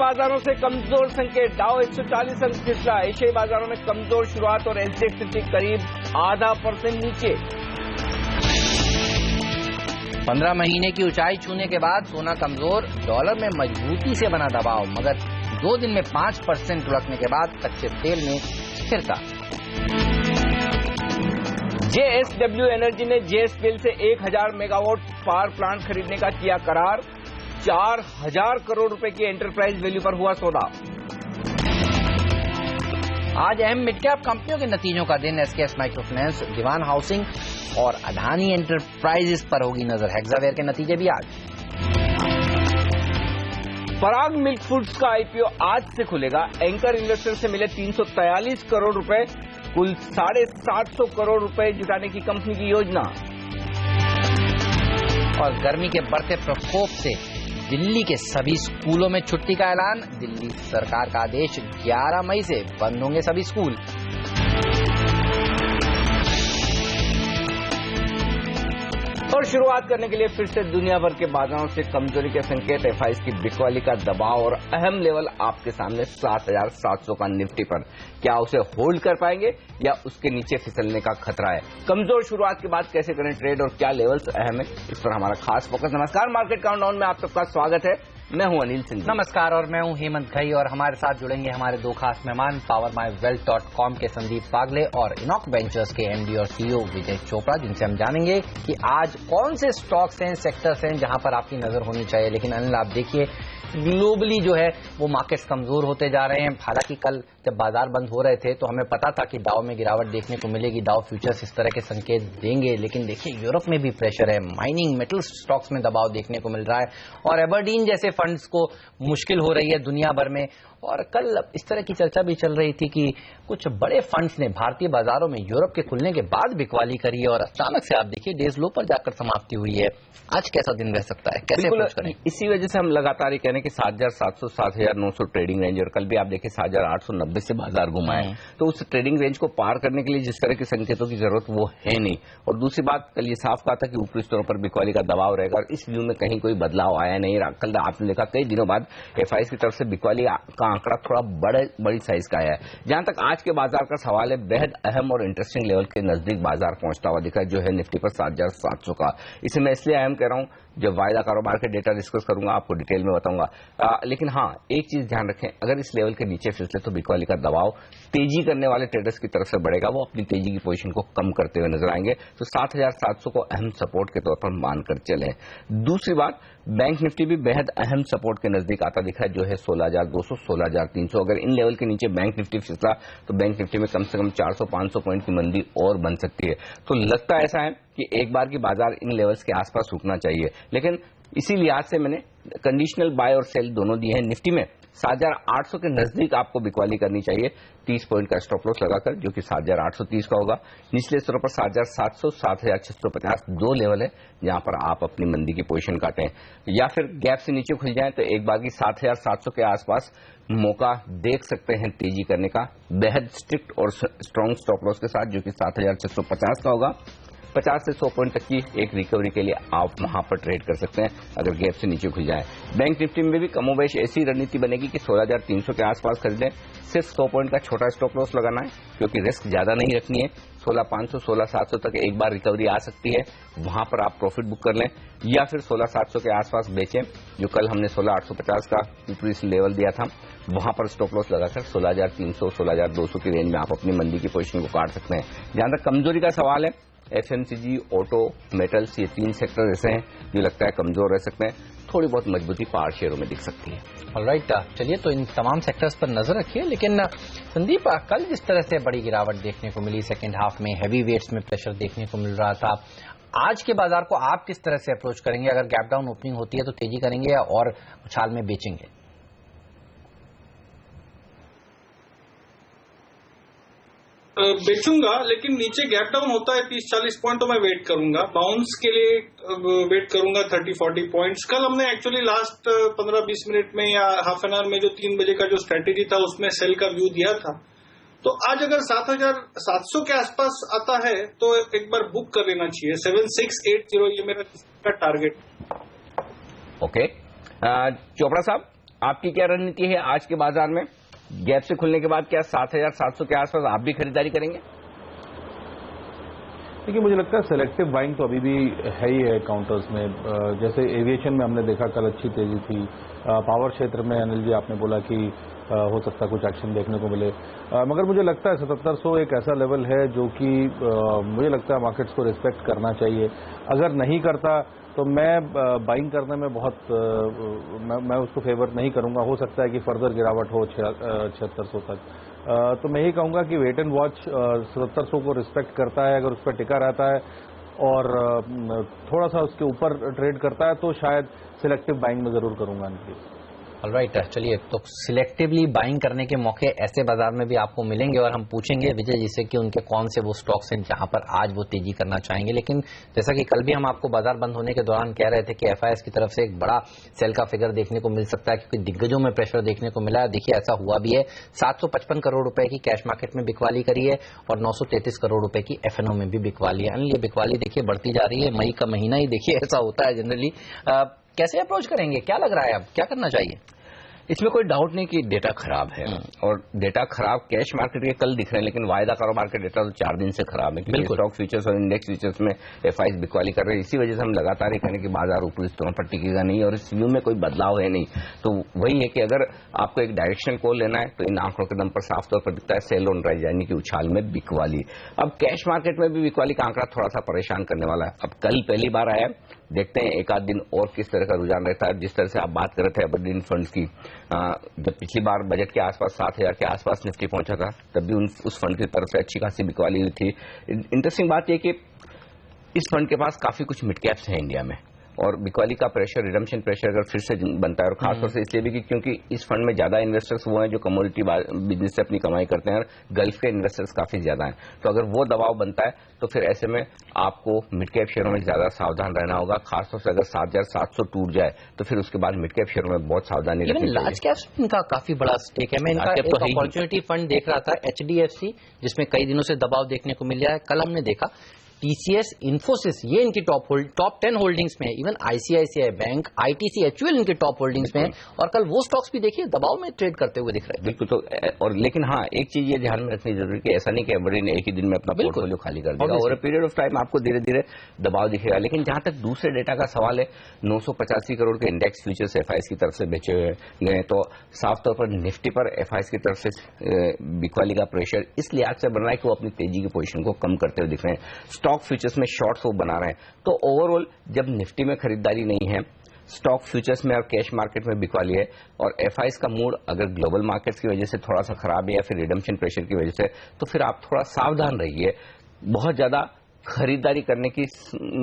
बाजारों से कमजोर संकेत, डाउ 140 अंक फिसला, एशियाई बाजारों में कमजोर शुरुआत और एसजेएक्स निफ्टी करीब 0.5% नीचे। 15 महीने की ऊंचाई छूने के बाद सोना कमजोर, डॉलर में मजबूती से बना दबाव, मगर 2 दिन में 5% लुढ़कने के बाद कच्चे तेल में स्थिरता। जेएसडब्ल्यू एनर्जी ने जेएसपीएल से 1000 मेगावाट पावर प्लांट खरीदने का किया करार, 4000 करोड़ रुपए की एंटरप्राइज वैल्यू पर हुआ सौदा। आज अहम मिड कैप कंपनियों के नतीजों का दिन, एसकेएस माइक्रोफाइनेंस, दीवान हाउसिंग और अडानी एंटरप्राइजेस पर होगी नजर। हेक्सावेयर के नतीजे भी आज। पराग मिल्क फूड्स का आईपीओ आज से खुलेगा, एंकर इन्वेस्टर से मिले 343 करोड़ रुपए, कुल 750 करोड़ रुपए जुटाने की कंपनी की योजना। और गर्मी के बढ़ते प्रकोप से दिल्ली के सभी स्कूलों में छुट्टी का ऐलान, दिल्ली सरकार का आदेश, 11 मई से बंद होंगे सभी स्कूल। और शुरुआत करने के लिए फिर से दुनिया भर के बाजारों से कमजोरी के संकेत, एफआईएस की बिकवाली का दबाव और अहम लेवल आपके सामने 7700 का निफ्टी पर। क्या उसे होल्ड कर पाएंगे या उसके नीचे फिसलने का खतरा है? कमजोर शुरुआत के बाद कैसे करें ट्रेड और क्या लेवल्स अहम है, इस पर हमारा खास फोकस। नमस्कार, मार्केट काउंटडाउन में आप सबका स्वागत है। मैं हूं अनिल सिंह। नमस्कार, और मैं हूं हेमंत घई, और हमारे साथ जुड़ेंगे हमारे दो खास मेहमान, PowerMyWealth.com के संदीप पागले और इनॉक वेंचर्स के एमडी और सीईओ विजय चोपड़ा, जिनसे हम जानेंगे कि आज कौन से स्टॉक्स हैं, सेक्टर्स हैं जहां पर आपकी नजर होनी चाहिए। लेकिन अनिल, आप देखिए ग्लोबली जो है वो मार्केट्स कमजोर होते जा रहे हैं। हालांकि कल जब बाजार बंद हो रहे थे तो हमें पता था कि डाउ में गिरावट देखने को मिलेगी, डाउ फ्यूचर्स इस तरह के संकेत देंगे, लेकिन देखिए यूरोप में भी प्रेशर है, माइनिंग मेटल स्टॉक्स में दबाव देखने को मिल रहा है, और एबरडीन जैसे फंड्स को मुश्किल हो रही है दुनिया भर में। और कल इस तरह की चर्चा भी चल रही थी कि कुछ बड़े फंड्स ने भारतीय बाजारों में यूरोप के खुलने के बाद बिकवाली करी है, और अचानक से आप देखिए डेज लो पर जाकर समाप्ति हुई है। आज कैसा दिन रह सकता है, कैसे अप्रोच करें? इसी वजह से हम लगातार ये कह रहे हैं कि 7700 7900 ट्रेडिंग रेंज, और कल भी आप देखिए 7890 से बाजार घुमा है। तो उस ट्रेडिंग रेंज को पार करने के लिए जिस तरह के संकेतों की जरूरत वो है नहीं। और दूसरी बात, कल ये साफ कहा था कि ऊपरी स्तरों पर बिकवाली का दबाव रहेगा, और इस व्यू में कहीं कोई बदलाव आया नहीं। कल आपने देखा कई दिनों बाद एफआईएस की तरफ से बिकवाली का आंकड़ा थोड़ा बड़ी साइज का आया है। जहां तक आज के बाजार का सवाल है, बेहद अहम और इंटरेस्टिंग लेवल के नजदीक बाजार पहुंचता हुआ दिखा है, जो है निफ्टी पर 7700 का। इसे मैं इसलिए अहम कह रहा हूं, जब वायदा कारोबार के डेटा डिस्कस करूंगा आपको डिटेल में बताऊंगा। लेकिन हाँ, एक चीज ध्यान रखें, अगर इस लेवल के नीचे फिसले तो बिकवाली का दबाव तेजी करने वाले ट्रेडर्स की तरफ से बढ़ेगा, वो अपनी तेजी की पोजीशन को कम करते हुए नजर आएंगे। तो 7700 को अहम सपोर्ट के तौर पर मानकर चलें। दूसरी बात, बैंक निफ्टी भी बेहद अहम सपोर्ट के नजदीक आता दिखा है, जो है 16200 16300। अगर इन लेवल के नीचे बैंक निफ्टी फिसला तो बैंक निफ्टी में कम से कम 400-500 पॉइंट की मंदी और बन सकती है। तो लगता ऐसा है कि एक बार की बाजार इन लेवल्स के आसपास रुकना चाहिए। लेकिन इसी लिहाज से मैंने कंडीशनल बाय और सेल दोनों दिए हैं। निफ्टी में 7800 के नजदीक आपको बिकवाली करनी चाहिए, 30 पॉइंट का स्टॉप लॉस लगाकर, जो कि 7830 का होगा। निचले स्तरों पर 7700 7650 दो लेवल है जहां पर आप अपनी मंदी की पोजीशन काटें, या फिर गैप से नीचे खुल जाए तो एक बार की 7700 के आसपास मौका देख सकते हैं तेजी करने का, बेहद स्ट्रिक्ट और स्ट्रॉन्ग स्टॉप लॉस के साथ, जो कि 7650 का होगा। 50 से 100 पॉइंट तक की एक रिकवरी के लिए आप वहां पर ट्रेड कर सकते हैं अगर गैप से नीचे खुल जाए। बैंक निफ्टी में भी कमोबेश ऐसी रणनीति बनेगी कि 16300 के आसपास खरीदें, सिर्फ 100 पॉइंट का छोटा स्टॉप लॉस लगाना है, क्योंकि रिस्क ज्यादा नहीं रखनी है। 16500 16700 तक एक बार रिकवरी आ सकती है, वहां पर आप प्रॉफिट बुक कर लें, या फिर 16700 के आसपास बेचें, जो कल हमने 16850 का ऊपरी लेवल दिया था, वहां पर स्टॉप लॉस लगाकर 16300 16200 की रेंज में आप अपनी मंदी की पोजीशन को काट सकते हैं। जहां तक कमजोरी का सवाल है, एफएमसीजी, ऑटो, मेटल्स, ये 3 सेक्टर ऐसे हैं जो लगता है कमजोर रह सकते हैं। थोड़ी बहुत मजबूती पार शेयरों में दिख सकती है। ऑलराइट, चलिए तो इन तमाम सेक्टर्स पर नजर रखिए। लेकिन संदीप, कल जिस तरह से बड़ी गिरावट देखने को मिली, सेकेंड हाफ में हैवी वेट्स में प्रेशर देखने को मिल रहा था, आज के बाजार को आप किस तरह से अप्रोच करेंगे? अगर गैप डाउन ओपनिंग होती है तो तेजी करेंगे या और उछाल में बेचेंगे? बेचूंगा, लेकिन नीचे गैप डाउन होता है 30-40 पॉइंट तो मैं वेट करूंगा। बाउंस के लिए वेट करूंगा 30-40 पॉइंट्स। कल हमने एक्चुअली लास्ट 15-20 मिनट में या हाफ एन आवर में जो 3 बजे का जो स्ट्रेटेजी था उसमें सेल का व्यू दिया था। तो आज अगर 7700 के आसपास आता है तो एक बार बुक कर लेना चाहिए। 7680 ये मेरा टारगेट। ओके, चोपड़ा साहब, आपकी क्या रणनीति है आज के बाजार में? गैप से खुलने के बाद क्या 7,700 के आसपास आप भी खरीदारी करेंगे? देखिए, मुझे लगता है सेलेक्टिव बाइंग तो अभी भी है ही है काउंटर्स में। जैसे एविएशन में हमने देखा कल अच्छी तेजी थी। पावर क्षेत्र में अनिल जी आपने बोला कि हो सकता है कुछ एक्शन देखने को मिले, मगर मुझे लगता है 7700 एक ऐसा लेवल है जो कि मुझे लगता है मार्केट्स को रिस्पेक्ट करना चाहिए। अगर नहीं करता तो मैं बाइंग करने में मैं उसको फेवर नहीं करूंगा। हो सकता है कि फर्दर गिरावट हो 7600 तक। तो मैं यही कहूंगा कि वेट एंड वॉच 7700 को रिस्पेक्ट करता है, अगर उस पर टिका रहता है और थोड़ा सा उसके ऊपर ट्रेड करता है तो शायद सिलेक्टिव बाइंग में जरूर करूंगा इनकी। ऑलराइट, चलिए, तो सिलेक्टिवली बाइंग करने के मौके ऐसे बाजार में भी आपको मिलेंगे और हम पूछेंगे विजय जी से कि उनके कौन से वो स्टॉक्स हैं जहां पर आज वो तेजी करना चाहेंगे। लेकिन जैसा कि कल भी हम आपको बाजार बंद होने के दौरान कह रहे थे कि एफआईएस की तरफ से एक बड़ा सेल का फिगर देखने को मिल सकता है क्योंकि दिग्गजों में प्रेशर देखने को मिला है। देखिए, ऐसा हुआ भी है। 755 करोड़ रुपए की कैश मार्केट में बिकवाली करी है और 933 करोड़ रुपए की एफएनओ में भी बिकवाली है। ये बिकवाली देखिए बढ़ती जा रही है। मई का महीना ही देखिए ऐसा होता है जनरली। कैसे अप्रोच करेंगे, क्या लग रहा है, अब क्या करना चाहिए? इसमें कोई डाउट नहीं कि डेटा खराब है और डेटा खराब कैश मार्केट के कल दिख रहे हैं, लेकिन वायदा कारोबार के डेटा तो 4 दिन से खराब है क्योंकि स्टॉक फ्यूचर्स और इंडेक्स फ्यूचर्स में एफआईएस बिकवाली कर रहे हैं। इसी वजह से हम लगातार ये कहने कि बाजार ऊपरी स्तरों पर टिकेगा नहीं और इस व्यू में कोई बदलाव है नहीं। तो वही है कि अगर आपको एक डायरेक्शन कॉल लेना है तो इन आंकड़ों के दम पर साफ तौर पर दिखता है सेल ऑन राइज यानी कि उछाल में बिकवाली। अब कैश मार्केट में भी बिकवाली का आंकड़ा थोड़ा सा परेशान करने वाला है। अब कल पहली बार आया, देखते हैं एक आध दिन और किस तरह का रुझान रहता है। जिस तरह से आप बात कर रहे थे एवरग्रीन फंड्स की, जब पिछली बार बजट के आसपास 7,000 के आसपास निफ्टी पहुंचा था तब भी उस फंड की तरफ से अच्छी खासी बिकवाली हुई थी। इंटरेस्टिंग बात यह कि इस फंड के पास काफी कुछ मिड कैप्स हैं इंडिया में और बिकवाली का प्रेशर, रिडम्पशन प्रेशर अगर फिर से बनता है और खासतौर से इसलिए भी कि क्योंकि इस फंड में ज्यादा इन्वेस्टर्स वो हैं जो कमोडिटी बिजनेस से अपनी कमाई करते हैं और गल्फ के इन्वेस्टर्स काफी ज्यादा हैं। तो अगर वो दबाव बनता है तो फिर ऐसे में आपको मिड कैप शेयरों में ज्यादा सावधान रहना होगा। खासतौर से अगर 7,700 टूट जाए तो फिर उसके बाद मिड कैप शेयरों में बहुत सावधानी रखनी चाहिए। लार्ज कैप्स इनका काफी बड़ा स्टेक है। मैं इनका एक अपॉर्चुनिटी फंड देख रहा था एचडीएफसी, जिसमें कई दिनों से दबाव देखने को मिल रहा है। कल हमने देखा टीसीएस, इन्फोसिस, ये इनकी टॉप 10 होल्डिंग्स में है। Even ICICI bank, ITC, HUL इनके टॉप होल्डिंग्स में है और कल वो स्टॉक्स भी देखिए दबाव में ट्रेड करते हुए दिख रहे हैं। बिल्कुल। तो और लेकिन हाँ, एक चीज ये ध्यान में रखनी जरूरी कि ऐसा नहीं कि एवरग्रीन एक ही दिन में अपना पोर्टफोलियो खाली कर देगा। Over a period of time आपको धीरे धीरे दबाव दिखेगा। लेकिन जहां तक दूसरे डेटा का सवाल है, 985 करोड़ के इंडेक्स फ्यूचर्स एफआईएस की तरफ से बेचे हुए गए, तो साफ तौर पर निफ्टी पर एफआईएस की तरफ से बिकवाली का प्रेशर इस लिहाज से बन रहा है कि वो अपनी तेजी की पोजीशन को कम करते हुए दिख रहे हैं। स्टॉक फ्यूचर्स में शॉर्ट्स वो बना रहे हैं। तो ओवरऑल जब निफ्टी में खरीदारी नहीं है, स्टॉक फ्यूचर्स में और कैश मार्केट में बिकवाली है और एफआईएस का मूड अगर ग्लोबल मार्केट्स की वजह से थोड़ा सा खराब है या फिर रिडम्पशन प्रेशर की वजह से, तो फिर आप थोड़ा सावधान रहिए। बहुत ज्यादा खरीदारी करने की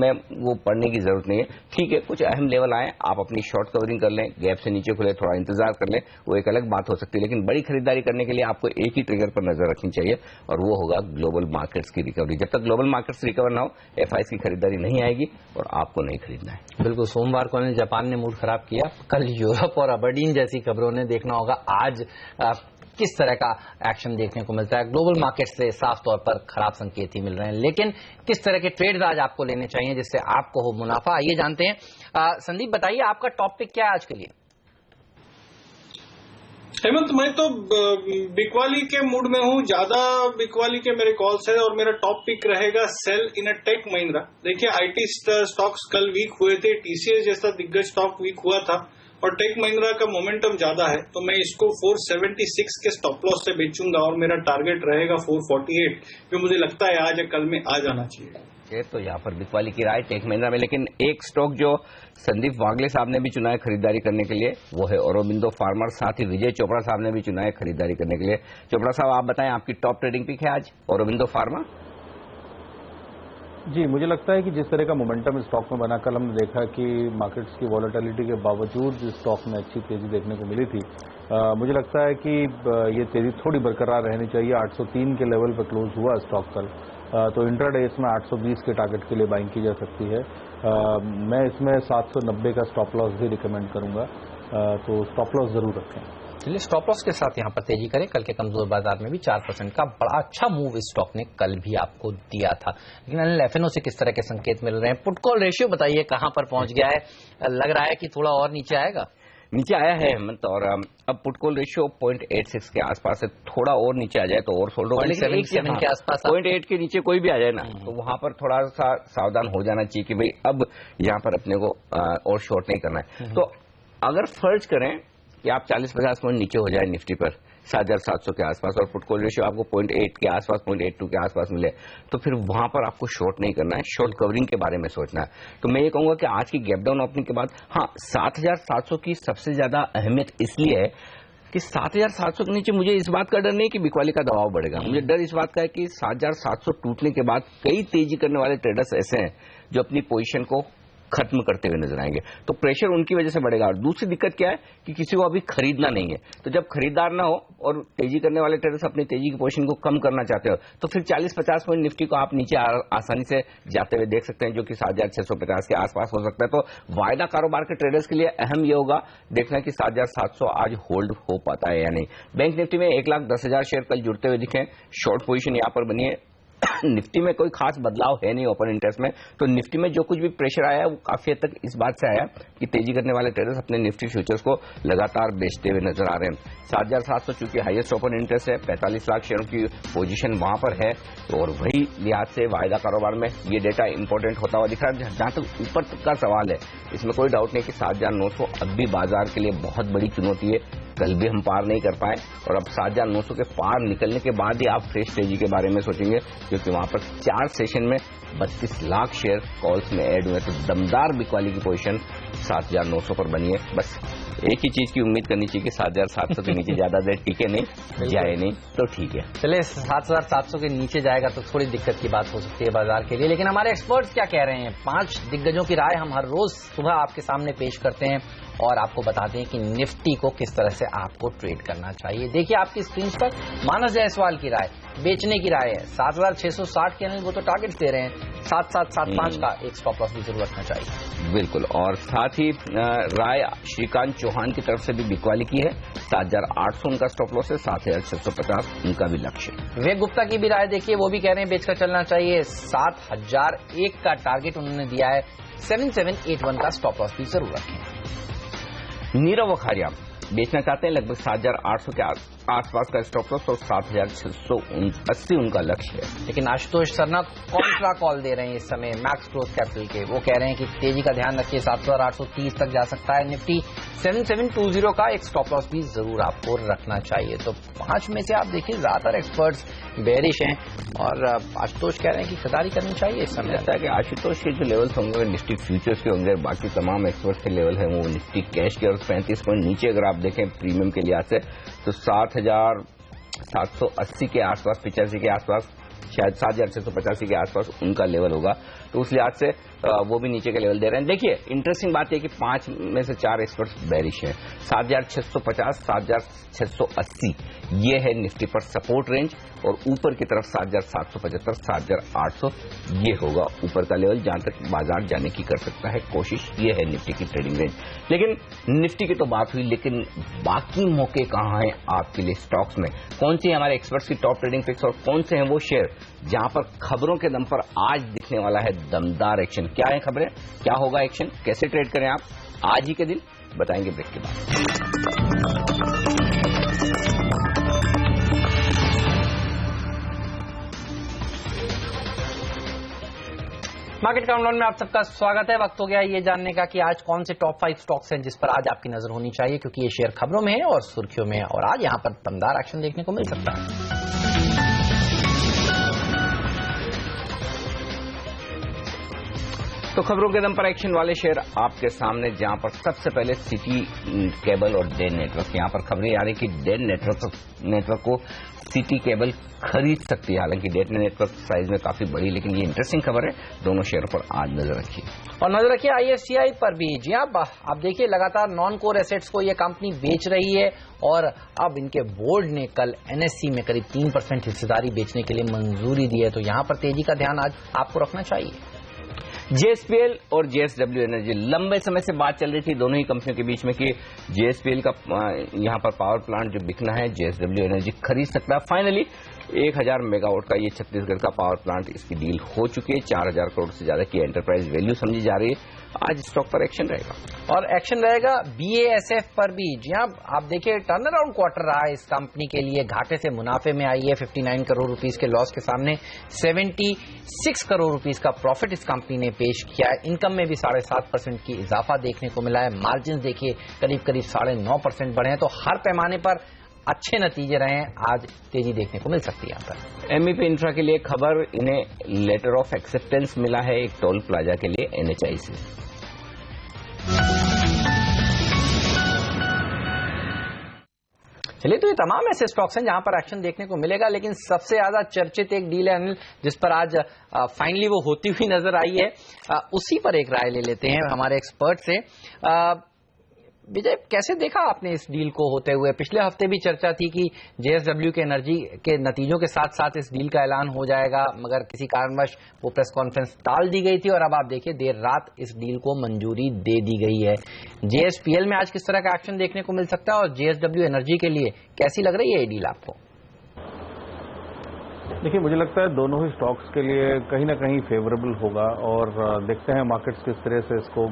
में वो पड़ने की जरूरत नहीं है। ठीक है, कुछ अहम लेवल आए, आप अपनी शॉर्ट कवरिंग कर लें, गैप से नीचे खुले थोड़ा इंतजार कर लें, वो एक अलग बात हो सकती है। लेकिन बड़ी खरीदारी करने के लिए आपको एक ही ट्रिगर पर नजर रखनी चाहिए और वो होगा ग्लोबल मार्केट्स की रिकवरी। जब तक ग्लोबल मार्केट्स रिकवर ना हो, एफआईएस की खरीदारी नहीं आएगी और आपको नहीं खरीदना है। बिल्कुल। सोमवार को जापान ने मूड खराब किया, कल यूरोप और अबरडीन जैसी खबरों ने देखना होगा आज किस तरह का एक्शन देखने को मिलता है। ग्लोबल मार्केट से साफ तौर पर खराब संकेत ही मिल रहे हैं, लेकिन किस तरह के ट्रेड्स आज आपको लेने चाहिए जिससे आपको हो मुनाफा, आइए जानते हैं। संदीप बताइए, आपका टॉपिक क्या है आज के लिए? हेमंत, मैं तो बिकवाली के मूड में हूं, ज्यादा बिकवाली के मेरे कॉल्स है और मेरा टॉप पिक रहेगा सेल इन अ टेक महिंद्रा। देखिए, आईटी स्टॉक्स कल वीक हुए थे, टीसीएस जैसा दिग्गज स्टॉक वीक हुआ था और टेक महिंद्रा का मोमेंटम ज्यादा है, तो मैं इसको 476 के स्टॉप लॉस से बेचूंगा और मेरा टारगेट रहेगा 448, जो मुझे लगता है आज या कल में आ जाना चाहिए। तो यहाँ पर बिकवाली की राय टेक महिंद्रा में, लेकिन एक स्टॉक जो संदीप वागले साहब ने भी चुना है खरीदारी करने के लिए वो है औरोबिंदो फार्मा। साथ ही विजय चोपड़ा साहब ने भी चुना है खरीदारी करने के लिए। चोपड़ा साहब, आप बताएं आपकी टॉप ट्रेडिंग पिक है आज औरोबिंदो फार्मा। जी, मुझे लगता है कि जिस तरह का मोमेंटम इस स्टॉक में बना, कल हमने देखा कि मार्केट्स की वॉलेटिलिटी के बावजूद इस स्टॉक में अच्छी तेजी देखने को मिली थी। मुझे लगता है कि ये तेजी थोड़ी बरकरार रहनी चाहिए। 803 के लेवल पर क्लोज हुआ स्टॉक कल, तो इंट्राडे इसमें 820 के टारगेट के लिए बाइंग की जा सकती है। मैं इसमें 790 का स्टॉप लॉस भी रिकमेंड करूंगा, तो स्टॉप लॉस जरूर रखें। चलिए, स्टॉप लॉस के साथ यहां पर तेजी करें। कल के कमजोर बाजार में भी 4% का बड़ा अच्छा मूव इस स्टॉक ने कल भी आपको दिया था। लेकिन अनिल, एफएनओ से किस तरह के संकेत मिल रहे हैं? पुट कॉल रेशियो बताइए कहां पर पहुंच गया है? लग रहा है कि थोड़ा और नीचे आएगा। नीचे आया है हेमंत, और अब पुट कॉल रेशियो 0.86 के आसपास है, थोड़ा और नीचे आ जाए तो और सोल्ड होगा, लेकिन 0.77 के आसपास 0.8 के नीचे कोई भी आ जाए ना तो वहां पर थोड़ा सा सावधान हो जाना चाहिए कि भाई अब यहाँ पर अपने को और शॉर्ट नहीं करना है। तो अगर फर्ज करें कि आप 40-50 पॉइंट नीचे हो जाए निफ्टी पर 7,700 के आसपास और पुट कॉल रेशियो आपको 0.8 के आसपास 0.82 के आसपास मिले, तो फिर वहां पर आपको शॉर्ट नहीं करना है, शॉर्ट कवरिंग के बारे में सोचना है। तो मैं ये कहूंगा कि आज की गैप डाउन ओपनिंग के बाद हाँ 7,700 की सबसे ज्यादा अहमियत इसलिए है कि 7,700 के नीचे मुझे इस बात का डर नहीं कि बिकवाली का दबाव बढ़ेगा, मुझे डर इस बात का है कि 7,700 टूटने के बाद कई तेजी करने वाले ट्रेडर्स ऐसे हैं जो अपनी पोजीशन को खत्म करते हुए नजर आएंगे, तो प्रेशर उनकी वजह से बढ़ेगा। और दूसरी दिक्कत क्या है कि किसी को अभी खरीदना नहीं है, तो जब खरीदार ना हो और तेजी करने वाले ट्रेडर्स अपनी तेजी की पोजीशन को कम करना चाहते हो तो फिर 40-50 पॉइंट निफ्टी को आप नीचे आसानी से जाते हुए देख सकते हैं, जो कि 7,650 के आसपास हो सकता है। तो वायदा कारोबार के ट्रेडर्स के लिए अहम ये होगा देखना कि 7,700 आज होल्ड हो पाता है या नहीं। बैंक निफ्टी में 1,10,000 शेयर कल जुड़ते हुए दिखे, शॉर्ट पोजीशन यहां पर बनी है। निफ्टी में कोई खास बदलाव है नहीं ओपन इंटरेस्ट में, तो निफ्टी में जो कुछ भी प्रेशर आया है वो काफी हद तक इस बात से आया कि तेजी करने वाले ट्रेडर्स अपने निफ्टी फ्यूचर्स को लगातार बेचते हुए नजर आ रहे हैं। 7,700 चूंकि हाईएस्ट ओपन इंटरेस्ट है, 45 लाख शेयरों की पोजीशन वहां पर है, और वही लिहाज से वायदा कारोबार में ये डेटा इंपॉर्टेंट होता हुआ दिख रहा है। जहां तक ऊपर तक का सवाल है, इसमें कोई डाउट नहीं कि 7,900 अब भी बाजार के लिए बहुत बड़ी चुनौती है, कल भी हम पार नहीं कर पाए, और अब 7,900 के पार निकलने के बाद ही आप फ्रेश तेजी के बारे में सोचेंगे, क्योंकि वहां पर 4 सेशन में 32 लाख शेयर कॉल्स में ऐड हुए, तो दमदार बिकवाली की पोजीशन 7,900 पर बनी है। बस एक ही चीज की उम्मीद करनी चाहिए कि 7,700 के नीचे ज्यादा देर टिके नहीं, जाए नहीं तो ठीक है। चलिए 7,700 के नीचे जाएगा तो थोड़ी दिक्कत की बात हो सकती है बाजार के लिए, लेकिन हमारे एक्सपर्ट्स क्या कह रहे हैं? 5 दिग्गजों की राय हम हर रोज सुबह आपके सामने पेश करते हैं और आपको बताते हैं कि निफ्टी को किस तरह से आपको ट्रेड करना चाहिए। देखिए आपकी स्क्रीन पर मानस जायसवाल की राय, बेचने की राय है। 7,660 के वो तो टारगेट दे रहे हैं, 7,775 का एक स्टॉप लॉस भी जरूर रखना चाहिए। बिल्कुल, और साथ ही राय श्रीकांत चौहान की तरफ से भी बिकवाली की है, 7,800 उनका स्टॉप लॉस है, 7,650 उनका भी लक्ष्य है। विवेक गुप्ता की भी राय देखिए, वो भी कह रहे हैं बेचकर चलना चाहिए, 7,001 का टारगेट उन्होंने दिया है, 7,781 का स्टॉप लॉस भी जरूर रखें। नीरव वखारिया बेचना चाहते हैं, लगभग 7,800 के आसपास का स्टॉप लॉस और 7,680 उनका लक्ष्य है। लेकिन आशुतोष सरना कॉन्ट्रा कॉल दे रहे हैं इस समय मैक्स ग्रोथ कैपिटल के, वो कह रहे हैं कि तेजी का ध्यान रखिए, 7,830 तक जा सकता है निफ्टी, 7,720 का एक स्टॉप लॉस भी जरूर आपको रखना चाहिए। तो 5 में से आप देखिए ज्यादातर एक्सपर्ट्स बेरिश हैं और आशुतोष कह रहे हैं कि खरीदारी करनी चाहिए इस समय। लगता है कि आशुतोष के जो लेवल्स होंगे निफ्टी फ्यूचर्स के होंगे, बाकी तमाम एक्सपर्ट्स के लेवल है वो निफ्टी कैश के, और 35 पॉइंट नीचे अगर आप देखें प्रीमियम के लिहाज से तो 7,780 के आसपास, 85 के आसपास, शायद 7,685 के आसपास उनका लेवल होगा, तो उस लिहाज से वो भी नीचे के लेवल दे रहे हैं। देखिए इंटरेस्टिंग बात यह कि 5 में से 4 एक्सपर्ट्स बेरिश हैं। 7,650, 7,680 ये है निफ्टी पर सपोर्ट रेंज, और ऊपर की तरफ 7,775, 7,800 ये होगा ऊपर का लेवल, जहां तक बाजार जाने की कर सकता है कोशिश, ये है निफ्टी की ट्रेडिंग रेंज। लेकिन निफ्टी की तो बात हुई, लेकिन बाकी मौके कहां हैं आपके लिए स्टॉक्स में? कौन सी हमारे एक्सपर्ट्स की टॉप ट्रेडिंग पिक्स, और कौन से हैं वो शेयर जहां पर खबरों के दम पर आज दिखने वाला है दमदार एक्शन? क्या है खबरें, क्या होगा एक्शन, कैसे ट्रेड करें आप आज ही के दिन, बताएंगे ब्रेक के बाद। मार्केट काउंटडाउन में आप सबका स्वागत है। वक्त हो गया ये जानने का कि आज कौन से टॉप 5 स्टॉक्स हैं जिस पर आज आपकी नजर होनी चाहिए, क्योंकि ये शेयर खबरों में है और सुर्खियों में है, और आज यहां पर दमदार एक्शन देखने को मिल सकता है। तो खबरों के दम पर एक्शन वाले शेयर आपके सामने, जहां पर सबसे पहले सिटी केबल और डेन नेटवर्क। यहां पर खबरें आ रही कि डेन नेटवर्क को सिटी केबल खरीद सकती है, हालांकि डेन नेटवर्क साइज में काफी बड़ी, लेकिन ये इंटरेस्टिंग खबर है। दोनों शेयरों पर आज नजर रखिए, और नजर रखिए IFCI पर भी। जी हाँ, आप देखिए लगातार नॉन कोर एसेट्स को ये कंपनी बेच रही है, और अब इनके बोर्ड ने कल NSE में करीब 3% हिस्सेदारी बेचने के लिए मंजूरी दी है, तो यहां पर तेजी का ध्यान आज आपको रखना चाहिए। JSPL और JSW एनर्जी, लंबे समय से बात चल रही थी दोनों ही कंपनियों के बीच में कि JSPL का यहां पर पावर प्लांट जो बिकना है, JSW एनर्जी खरीद सकता है। फाइनली 1,000 मेगावाट का ये छत्तीसगढ़ का पावर प्लांट, इसकी डील हो चुकी है। 4,000 करोड़ से ज्यादा की एंटरप्राइज वैल्यू समझी जा रही है। आज स्टॉक पर एक्शन रहेगा। और एक्शन रहेगा BASF पर भी। जी हाँ, आप देखिए टर्न अराउंड क्वार्टर रहा है इस कंपनी के लिए, घाटे से मुनाफे में आई है। 59 करोड़ रुपीस के लॉस के सामने 76 करोड़ रुपीस का प्रॉफिट इस कंपनी ने पेश किया है। इनकम में भी 7.5% की इजाफा देखने को मिला है। मार्जिन देखिए करीब 9.5% बढ़े हैं। तो हर पैमाने पर अच्छे नतीजे रहे हैं। आज तेजी देखने को मिल सकती है यहाँ पर। MEP इंफ्रा के लिए खबर, इन्हें लेटर ऑफ एक्सेप्टेंस मिला है एक टोल प्लाजा के लिए NHAI से। चलिए, तो ये तमाम ऐसे स्टॉक्स हैं जहां पर एक्शन देखने को मिलेगा, लेकिन सबसे ज्यादा चर्चित एक डील है अनिल, जिस पर आज फाइनली वो होती हुई नजर आई है। उसी पर एक राय ले लेते हैं हमारे एक्सपर्ट से। विजय, कैसे देखा आपने इस डील को होते हुए? पिछले हफ्ते भी चर्चा थी कि JSW के एनर्जी के नतीजों के साथ साथ इस डील का ऐलान हो जाएगा, मगर किसी कारणवश वो प्रेस कॉन्फ्रेंस टाल दी गई थी और अब आप देखिए देर रात इस डील को मंजूरी दे दी गई है। JSPL में आज किस तरह का एक्शन देखने को मिल सकता है और JSW एनर्जी के लिए कैसी लग रही है ये डील आपको? देखिए, मुझे लगता है दोनों ही स्टॉक्स के लिए कहीं ना कहीं फेवरेबल होगा और देखते हैं मार्केट्स किस तरह से इसको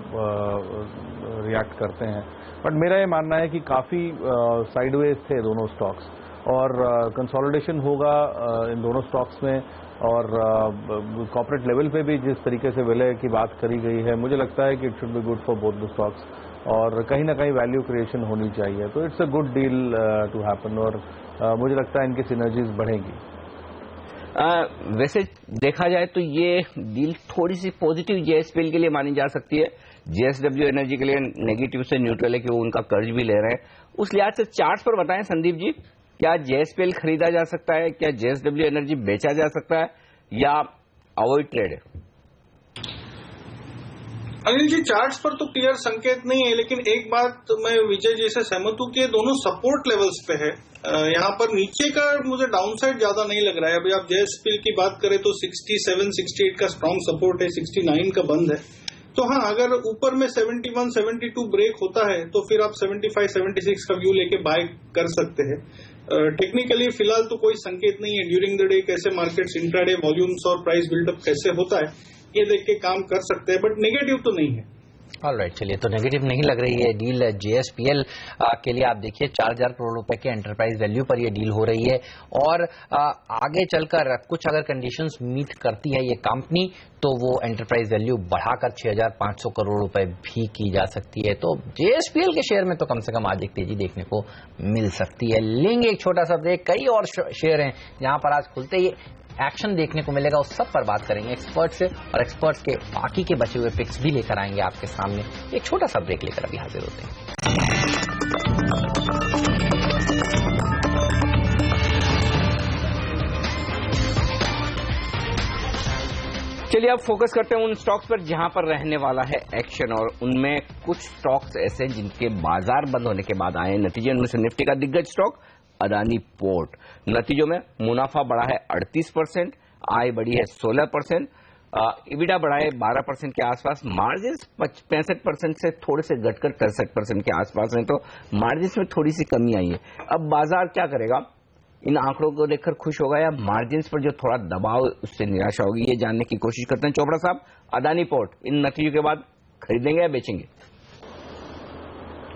रिएक्ट करते हैं। बट मेरा ये मानना है कि काफ़ी साइडवेज थे दोनों स्टॉक्स और कंसोलिडेशन होगा इन दोनों स्टॉक्स में। और कॉर्पोरेट लेवल पे भी जिस तरीके से विलय की बात करी गई है, मुझे लगता है कि it should be good for both the stocks और कहीं ना कहीं वैल्यू क्रिएशन होनी चाहिए। तो it's a good deal to happen और मुझे लगता है इनकी सिनर्जीज बढ़ेंगी। वैसे देखा जाए तो ये डील थोड़ी सी पॉजिटिव JSPL के लिए मानी जा सकती है। JSW एनर्जी के लिए नेगेटिव से न्यूट्रल है कि वो उनका कर्ज भी ले रहे हैं। उस लिहाज से चार्ट्स पर बताएं संदीप जी, क्या JSPL खरीदा जा सकता है, क्या JSW एनर्जी बेचा जा सकता है या अवॉइड ट्रेड है? अनिल जी, चार्ट्स पर तो क्लियर संकेत नहीं है, लेकिन एक बात मैं विजय जी से सहमत हूं कि दोनों सपोर्ट लेवल्स पे है। यहाँ पर नीचे का मुझे डाउनसाइड ज्यादा नहीं लग रहा है। अभी आप JSPL की बात करें तो 67, 68 का स्ट्रांग सपोर्ट है, 69 का बंद है। तो हाँ, अगर ऊपर में 71, 72 ब्रेक होता है तो फिर आप 75, 76 का व्यू लेके बाय कर सकते हैं। टेक्निकली फिलहाल तो कोई संकेत नहीं है। ड्यूरिंग द डे कैसे मार्केट्स इंट्राडे वॉल्यूम्स और प्राइस बिल्डअप कैसे होता है ये देख के काम कर सकते हैं, बट नेगेटिव तो नहीं है। ऑलराइट, चलिए, तो नेगेटिव नहीं लग रही है डील। JSPL के लिए आप देखिए 4000 करोड़ रुपए के एंटरप्राइज वैल्यू पर ये डील हो रही है और आगे चलकर कुछ अगर कंडीशंस मीट करती है ये कंपनी तो वो एंटरप्राइज वैल्यू बढ़ाकर 6500 करोड़ रुपए भी की जा सकती है। तो JSPL के शेयर में तो कम से कम आज एक तेजी देखने को मिल सकती है। लेंगे एक छोटा सा ब्रेक। कई और शेयर हैं जहां पर आज खुलते ही एक्शन देखने को मिलेगा, उस सब पर बात करेंगे एक्सपर्ट से और एक्सपर्ट्स के बाकी के बचे हुए पिक्स भी लेकर आएंगे आपके सामने। एक छोटा सा ब्रेक लेकर अभी हाजिर होते हैं। चलिए अब फोकस करते हैं उन स्टॉक्स पर जहां पर रहने वाला है एक्शन, और उनमें कुछ स्टॉक्स ऐसे जिनके बाजार बंद होने के बाद आए नतीजे। उनमें से निफ्टी का दिग्गज स्टॉक अदानी पोर्ट, नतीजों में मुनाफा बढ़ा है 38%, आय बढ़ी है 16%, इबिडा बढ़ा है 12% के आसपास, मार्जिन 65% से थोड़े से घटकर 63% के आसपास हैं। तो मार्जिन में थोड़ी सी कमी आई है। अब बाजार क्या करेगा, इन आंकड़ों को देखकर खुश होगा या मार्जिन पर जो थोड़ा दबाव उससे निराशा होगी, ये जानने की कोशिश करते हैं। चोपड़ा साहब, अदानी पोर्ट इन नतीजों के बाद खरीदेंगे या बेचेंगे?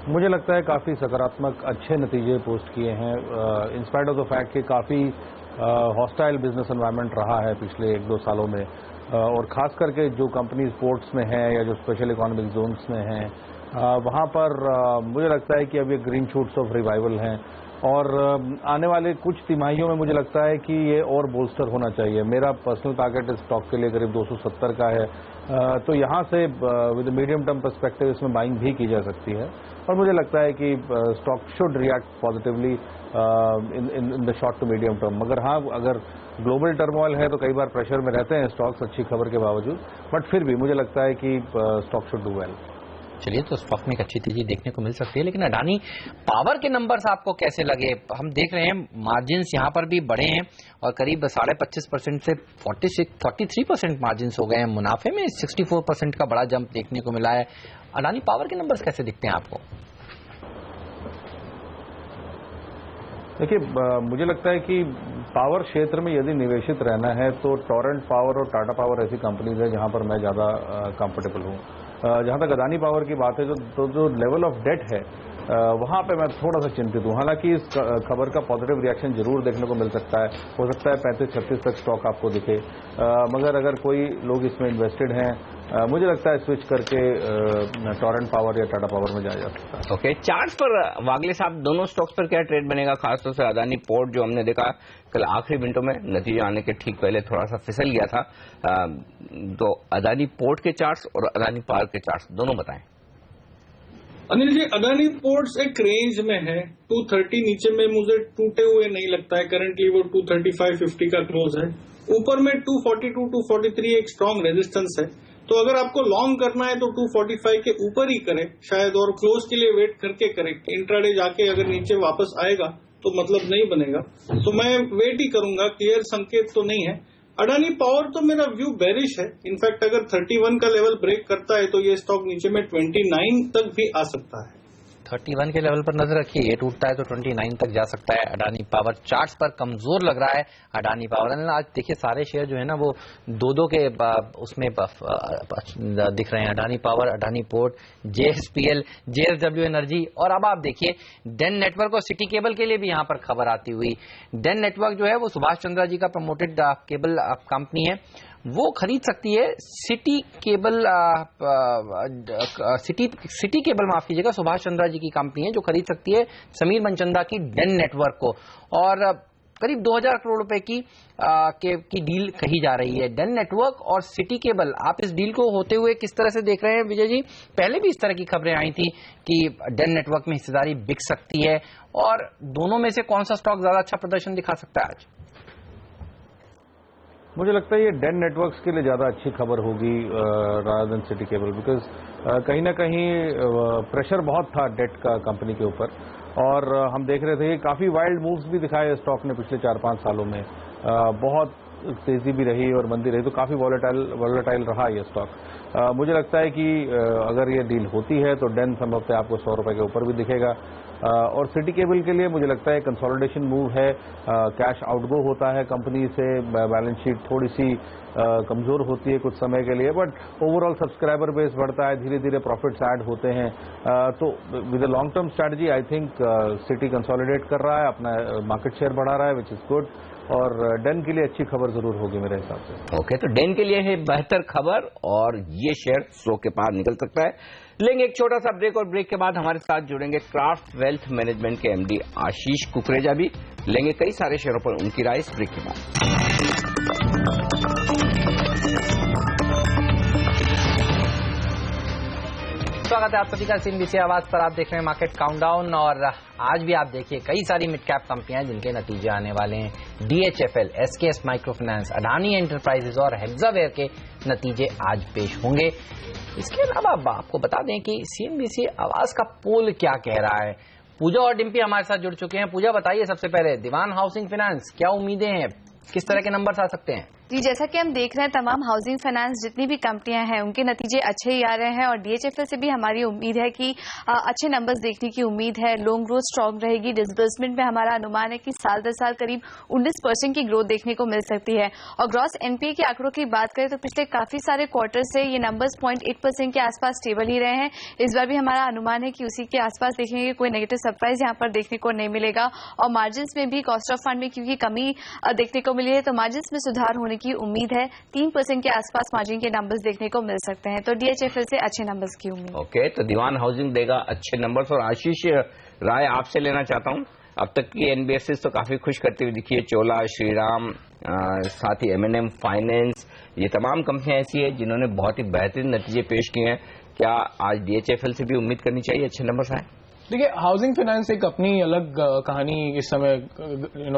मुझे लगता है काफ़ी सकारात्मक अच्छे नतीजे पोस्ट किए हैं in spite of the fact कि काफ़ी हॉस्टाइल बिजनेस एनवायरनमेंट रहा है पिछले 1-2 सालों में, और खास करके जो कंपनीज पोर्ट्स में हैं या जो स्पेशल इकोनॉमिक जोन्स में हैं वहाँ पर मुझे लगता है कि अब ये ग्रीन शूट्स ऑफ रिवाइवल हैं और आने वाले कुछ तिमाहियों में मुझे लगता है कि ये और बोल्स्टर होना चाहिए। मेरा पर्सनल टारगेट इस स्टॉक के लिए करीब 270 का है, तो यहाँ से विद मीडियम टर्म पर्सपेक्टिव इसमें बाइंग भी की जा सकती है और मुझे लगता है कि stock should react positively in the short to medium term. मगर हाँ, अगर ग्लोबल टर्मोइल है तो कई बार प्रेशर में रहते हैं स्टॉक्स अच्छी खबर के बावजूद, बट फिर भी मुझे लगता है कि स्टॉक शुड डू वेल। चलिए, तो स्टॉक में एक अच्छी तेजी देखने को मिल सकती है। लेकिन अडानी पावर के नंबर्स आपको कैसे लगे? हम देख रहे हैं मार्जिन्स यहाँ पर भी बढ़े हैं और करीब 25.5% से 43% मार्जिन्स हो गए हैं। मुनाफे में 64% का बड़ा जंप देखने को मिला है। अडानी पावर के नंबर्स कैसे दिखते हैं आपको? देखिए, मुझे लगता है कि पावर क्षेत्र में यदि निवेशित रहना है तो टोरेंट पावर और टाटा पावर ऐसी कंपनीज है जहां पर मैं ज़्यादा कंफर्टेबल हूं। जहां तक अदानी पावर की बात है तो जो लेवल ऑफ डेट है वहां पे मैं थोड़ा सा चिंतित हूं। हालांकि इस खबर का पॉजिटिव रिएक्शन जरूर देखने को मिल सकता है, हो सकता है 35-36 तक स्टॉक आपको दिखे, मगर अगर कोई लोग इसमें इन्वेस्टेड हैं, मुझे लगता है स्विच करके टोरेंट पावर या टाटा पावर में जाया जा सकता है। ओके, चार्ट्स पर वागले साहब दोनों स्टॉक्स पर क्या ट्रेड बनेगा? खासतौर से अदानी पोर्ट जो हमने देखा कल आखिरी मिनटों में नतीजे आने के ठीक पहले थोड़ा सा फिसल गया था, तो अदानी पोर्ट के चार्ट्स और अदानी पावर के चार्ट्स दोनों बताएं। अनिल जी, अदानी पोर्ट्स एक रेंज में है, 230 नीचे में मुझे टूटे हुए नहीं लगता है, करंटली वो 235-50 का क्लोज है। ऊपर में 242-243 एक स्ट्रांग रेजिस्टेंस है, तो अगर आपको लॉन्ग करना है तो 245 के ऊपर ही करें शायद, और क्लोज के लिए वेट करके करें। इंट्राडे जाके अगर नीचे वापस आएगा तो मतलब नहीं बनेगा, तो मैं वेट ही करूंगा, क्लियर संकेत तो नहीं है। अडानी पावर तो मेरा व्यू बेरिश है, इनफैक्ट अगर 31 का लेवल ब्रेक करता है तो ये स्टॉक नीचे में 29 तक भी आ सकता है। 31 के लेवल पर नजर रखिए, ये टूटता है तो 29 तक जा सकता है। अडानी पावर चार्ट्स पर कमजोर लग रहा है अडानी पावर। आज देखिए सारे शेयर जो है ना वो दो के उसमें दिख रहे हैं, Adani power, Adani port, JSPL, JSW energy. और अब आप देखिए डेन नेटवर्क और सिटी केबल के लिए भी यहां पर खबर आती हुई। डेन नेटवर्क जो है वो सुभाष चंद्रा जी का प्रमोटेड केबल कंपनी है, वो खरीद सकती है सिटी केबल, सिटी केबल माफ कीजिएगा, सुभाष चंद्रा जी की कंपनी है जो खरीद सकती है समीर मनचंदा की डेन नेटवर्क को, और करीब 2000 करोड़ रुपए की डील कही जा रही है। डेन नेटवर्क और सिटी केबल, आप इस डील को होते हुए किस तरह से देख रहे हैं विजय जी? पहले भी इस तरह की खबरें आई थी कि डेन नेटवर्क में हिस्सेदारी बिक सकती है, और दोनों में से कौन सा स्टॉक ज्यादा अच्छा प्रदर्शन दिखा सकता है आज? मुझे लगता है ये डेन नेटवर्क्स के लिए ज्यादा अच्छी खबर होगी rather than city cable, because कहीं ना कहीं प्रेशर बहुत था डेट का कंपनी के ऊपर, और हम देख रहे थे कि काफी वाइल्ड मूव्स भी दिखाए स्टॉक ने पिछले 4-5 सालों में, बहुत तेजी भी रही और मंदी रही, तो काफी वॉलेटाइल रहा ये स्टॉक। मुझे लगता है कि अगर ये डील होती है तो डेन संभवतः आपको 100 रुपए के ऊपर भी दिखेगा, और सिटी केबल के लिए मुझे लगता है कंसोलिडेशन मूव है, कैश आउटगो होता है कंपनी से, बैलेंस शीट थोड़ी सी कमजोर होती है कुछ समय के लिए, बट ओवरऑल सब्सक्राइबर बेस बढ़ता है, धीरे धीरे प्रॉफिट्स ऐड होते हैं, तो with a long term strategy I think city consolidate कर रहा है, अपना मार्केट शेयर बढ़ा रहा है, विच इज गुड, और डेन के लिए अच्छी खबर जरूर होगी मेरे हिसाब से। ओके, तो डेन के लिए है बेहतर खबर, और ये शेयर 100 के पार निकल सकता है। लेंगे एक छोटा सा ब्रेक, और ब्रेक के बाद हमारे साथ जुड़ेंगे क्राफ्ट वेल्थ मैनेजमेंट के MD आशीष कुकरेजा भी। लेंगे कई सारे शेयरों पर उनकी राय इस ब्रेक के बाद। स्वागत है आप सभी का CNBC आवाज पर। आप देख रहे हैं मार्केट काउंटडाउन, और आज भी आप देखिए कई सारी मिड कैप कंपनियां जिनके नतीजे आने वाले हैं। DHFL, SKS microfinance, Adani enterprises और हेक्सावेयर के नतीजे आज पेश होंगे। इसके अलावा आपको बता दें कि CNBC आवाज का पोल क्या कह रहा है। पूजा और डिम्पी हमारे साथ जुड़ चुके हैं। पूजा बताइए सबसे पहले, दीवान हाउसिंग फाइनेंस क्या उम्मीदें हैं, किस तरह के नंबर्स आ सकते हैं? जी, जैसा कि हम देख रहे हैं तमाम हाउसिंग फाइनेंस जितनी भी कंपनियां हैं उनके नतीजे अच्छे ही आ रहे हैं, और DHFL से भी हमारी उम्मीद है कि अच्छे नंबर्स देखने की उम्मीद है। लोन ग्रोथ स्ट्रॉन्ग रहेगी। डिसबर्समेंट में हमारा अनुमान है कि साल दर साल करीब 19% की ग्रोथ देखने को मिल सकती है। और ग्रॉस NPA के आंकड़ों की बात करें तो पिछले काफी सारे क्वार्टर से ये नंबर्स 0.8% के आसपास स्टेबल ही रहे हैं। इस बार भी हमारा अनुमान है कि उसी के आसपास देखेंगे, कोई नेगेटिव सरप्राइज यहाँ पर देखने को नहीं मिलेगा। और मार्जिन में भी कॉस्ट ऑफ फंड में क्योंकि कमी देखने को मिली है तो मार्जिन में सुधार होने की उम्मीद है। 3% के आसपास मार्जिन के नंबर्स देखने को मिल सकते हैं, तो DHFL से अच्छे नंबर्स की उम्मीद। ओके, तो दीवान हाउसिंग देगा अच्छे नंबर्स। और आशीष, राय आपसे लेना चाहता हूं, अब तक की NBFCs तो काफी खुश करती हुई दिखी है, चोला, श्रीराम, साथ ही M&M फाइनेंस, ये तमाम कंपनियां ऐसी है जिन्होंने बहुत ही बेहतरीन नतीजे पेश किए हैं। क्या आज DHFL से भी उम्मीद करनी चाहिए अच्छे नंबर्स आए? देखिए, हाउसिंग फाइनेंस एक अपनी अलग कहानी इस समय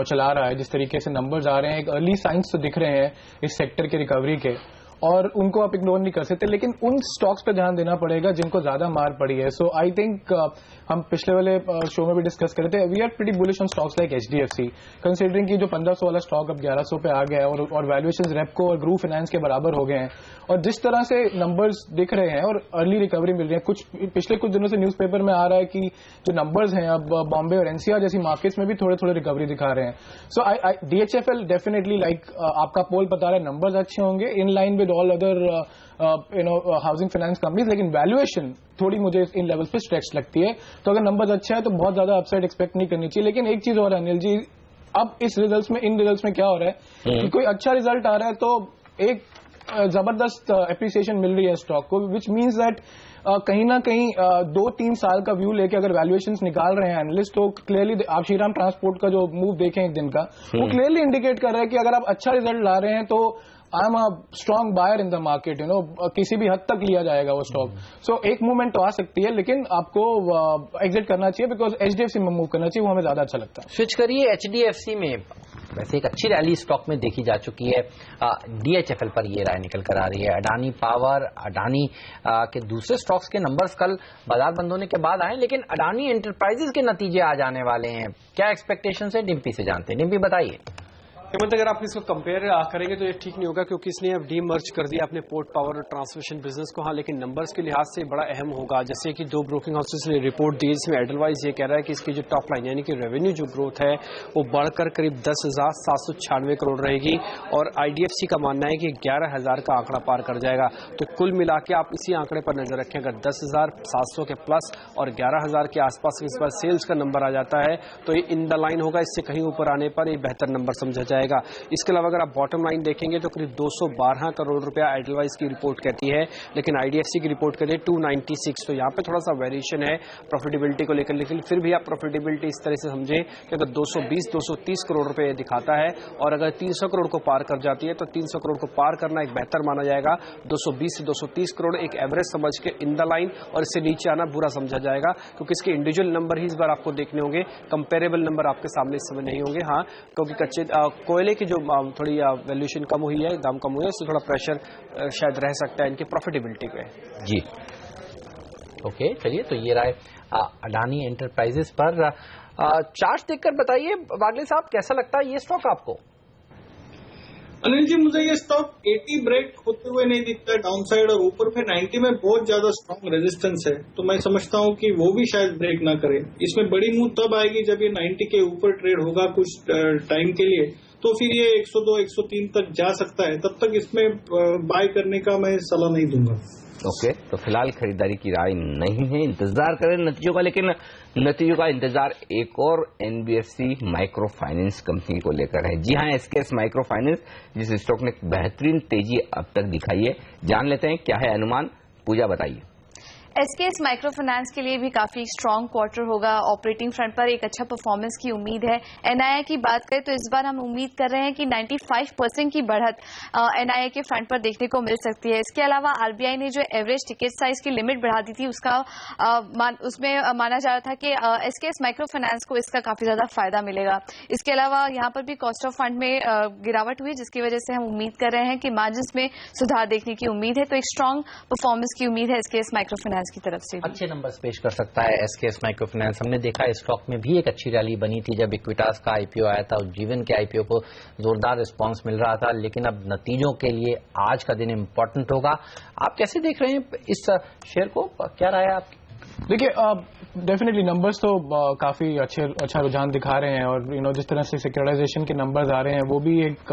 चला रहा है। जिस तरीके से नंबर्स आ रहे हैं, एक अर्ली साइंस तो दिख रहे हैं इस सेक्टर के रिकवरी के, और उनको आप इग्नोर नहीं कर सकते, लेकिन उन स्टॉक्स पे ध्यान देना पड़ेगा जिनको ज्यादा मार पड़ी है। सो आई थिंक हम पिछले वाले शो में भी डिस्कस कर रहे थे, we are pretty bullish on stocks like HDFC, considering कि जो 1500 वाला स्टॉक अब 1100 पे आ गया है, और वैल्यूएशंस रेपको और ग्रू फाइनेंस के बराबर हो गए हैं, और जिस तरह से नंबर्स दिख रहे हैं और अर्ली रिकवरी मिल रही है। पिछले कुछ दिनों से न्यूज़पेपर में आ रहा है कि जो नंबर्स हैं अब बॉम्बे और NCR जैसी मार्केट्स में भी थोड़े थोड़े रिकवरी दिखा रहे हैं। सो DHFL डेफिनेटली, लाइक आपका पोल बता रहा है, नंबर्स अच्छे होंगे in line with with all other housing finance companies, लेकिन वैल्यूएशन थोड़ी मुझे इन लेवल्स पे स्ट्रेच लगती है। तो अगर नंबर्स अच्छा है तो बहुत ज्यादा अपसाइड एक्सपेक्ट नहीं करनी चाहिए। लेकिन एक चीज और अनिल जी, अब इन रिजल्ट्स में क्या हो रहा है कि कोई अच्छा रिजल्ट आ रहा है तो एक जबरदस्त एप्रिसिएशन मिल रही है स्टॉक को, विच मीन्स दैट कहीं ना कहीं 2-3 साल का व्यू लेके अगर वैल्यूएशंस निकाल रहे हैं एनालिस्ट, तो क्लियरली आप श्रीराम ट्रांसपोर्ट का जो मूव देखें एक दिन का, वो क्लियरली इंडिकेट कर रहा है कि अगर आप अच्छा रिजल्ट ला रहे हैं तो I am a strong buyer in the market, किसी भी हद तक लिया जाएगा वो स्टॉक। सो एक मूवमेंट तो आ सकती है, लेकिन आपको एग्जिट करना चाहिए, बिकॉज एचडीएफसी में मूव करना चाहिए, वो हमें ज्यादा अच्छा लगता है। स्विच करिए एचडीएफसी में। वैसे एक अच्छी रैली स्टॉक में देखी जा चुकी है, डीएचएफएल पर ये राय निकल कर आ रही है। अडानी पावर, अडानी के दूसरे स्टॉक्स के नंबर्स कल बाजार बंद होने के बाद आए, लेकिन अडानी एंटरप्राइजेज के नतीजे आ जाने वाले हैं। क्या एक्सपेक्टेशन है, डिम्पी से जानते हैं। डिम्पी बताइए। हेमंत, अगर आप इसको कंपेयर करेंगे तो ये ठीक नहीं होगा, क्योंकि इसने अब डीमर्ज कर दिया अपने पोर्ट पावर और ट्रांसमिशन बिजनेस को। हाँ, लेकिन नंबर्स के लिहाज से बड़ा अहम होगा। जैसे कि 2 ब्रोकिंग हाउसेस ने रिपोर्ट दी, जिसमें एडलवाइज ये कह रहा है कि इसकी जो टॉप लाइन यानी कि रेवेन्यू जो ग्रोथ है वो बढ़कर करीब 10,796 करोड़ रहेगी, और आईडीएफसी का मानना है कि 11,000 का आंकड़ा पार कर जाएगा। तो कुल मिला के आप इसी आंकड़े पर नजर रखें, अगर 10,700 के प्लस और 11,000 के आसपास इस बार सेल्स का नंबर आ जाता है तो ये इन द लाइन होगा। इससे कहीं ऊपर आने पर ये बेहतर नंबर समझा जाएगा। इसके अलावा अगर आप बॉटम लाइन देखेंगे तो करीब 212 करोड़ रुपया एडलवाइज की रिपोर्ट कहती है, लेकिन आईडीएफसी की रिपोर्ट कहती है 296। तो यहाँ पे थोड़ा सा वेरिएशन है प्रॉफिटेबिलिटी को लेकर, लेकिन फिर भी आप प्रॉफिटेबिलिटी इस तरह से समझे कि अगर 220-230 करोड़ रुपए दिखाता है और अगर 300 करोड़ को पार कर जाती है तो 300 करोड़ को पार करना एक बेहतर माना जाएगा। 220 से 230 करोड़ एक एवरेज समझ के इन द लाइन, और इससे नीचे आना बुरा समझा जाएगा, क्योंकि इसके इंडिविजुअल नंबर ही इस बार आपको देखने होंगे, कंपेरेबल नंबर आपके सामने इस समय नहीं होंगे। हाँ, क्योंकि कच्चे कोयले की जो थोड़ी वैल्यूएशन कम हुई है, दाम कम हुए हैं, उससे थोड़ा प्रेशर शायद रह सकता है इनकी प्रॉफिटेबिलिटी पे। जी ओके, चलिए, तो ये राय अडानी एंटरप्राइजेस पर। चार्ट देखकर बताइए वागले साहब, कैसा लगता है ये स्टॉक आपको? अनिल जी, मुझे ये स्टॉक 80 ब्रेक होते हुए नहीं दिखता है डाउन साइड, और ऊपर पे 90 में बहुत ज्यादा स्ट्रॉन्ग रेजिस्टेंस है, तो मैं समझता हूं कि वो भी शायद ब्रेक ना करे। इसमें बड़ी मूव तब आएगी जब ये 90 के ऊपर ट्रेड होगा कुछ टाइम के लिए, तो फिर ये 102-103 तक जा सकता है। तब तक इसमें बाय करने का मैं सलाह नहीं दूंगा। ओके, तो फिलहाल खरीदारी की राय नहीं है, इंतजार करें नतीजों का। लेकिन नतीजों का इंतजार एक और एनबीएफसी माइक्रो फाइनेंस कंपनी को लेकर है। जी हाँ, एसकेएस माइक्रो फाइनेंस, जिस स्टॉक ने बेहतरीन तेजी अब तक दिखाई है। जान लेते हैं क्या है अनुमान, पूजा बताइए। एसकेएस माइक्रो फाइनेंस के लिए भी काफी स्ट्रांग क्वार्टर होगा। ऑपरेटिंग फ्रंट पर एक अच्छा परफॉर्मेंस की उम्मीद है। एनआईआई की बात करें तो इस बार हम उम्मीद कर रहे हैं कि 95% की बढ़त एनआईआई के फ्रंट पर देखने को मिल सकती है। इसके अलावा आरबीआई ने जो एवरेज टिकट साइज की लिमिट बढ़ा दी थी, उसमें माना जा रहा था कि एसकेएस माइक्रो फाइनेंस को इसका काफी ज्यादा फायदा मिलेगा। इसके अलावा यहाँ पर भी कॉस्ट ऑफ फंड में गिरावट हुई, जिसकी वजह से हम उम्मीद कर रहे हैं कि मार्जिन में सुधार देखने की उम्मीद है। तो एक स्ट्रांग परफॉर्मेंस की उम्मीद है एसकेएस माइक्रो फाइनेंस की तरफ से। अच्छे नंबर्स पेश कर सकता है एसकेएस माइक्रो फाइनेंस। हमने देखा स्टॉक में भी एक अच्छी रैली बनी थी जब इक्विटास का आईपीओ आया था, उज्जीवन के आईपीओ को जोरदार रिस्पांस मिल रहा था, लेकिन अब नतीजों के लिए आज का दिन इंपॉर्टेंट होगा। आप कैसे देख रहे हैं इस शेयर को, क्या राय है आपकी? देखिए, डेफिनेटली नंबर्स तो काफी अच्छा रुझान दिखा रहे हैं, और जिस तरह से सिक्योराइजेशन के नंबर्स आ रहे हैं वो भी एक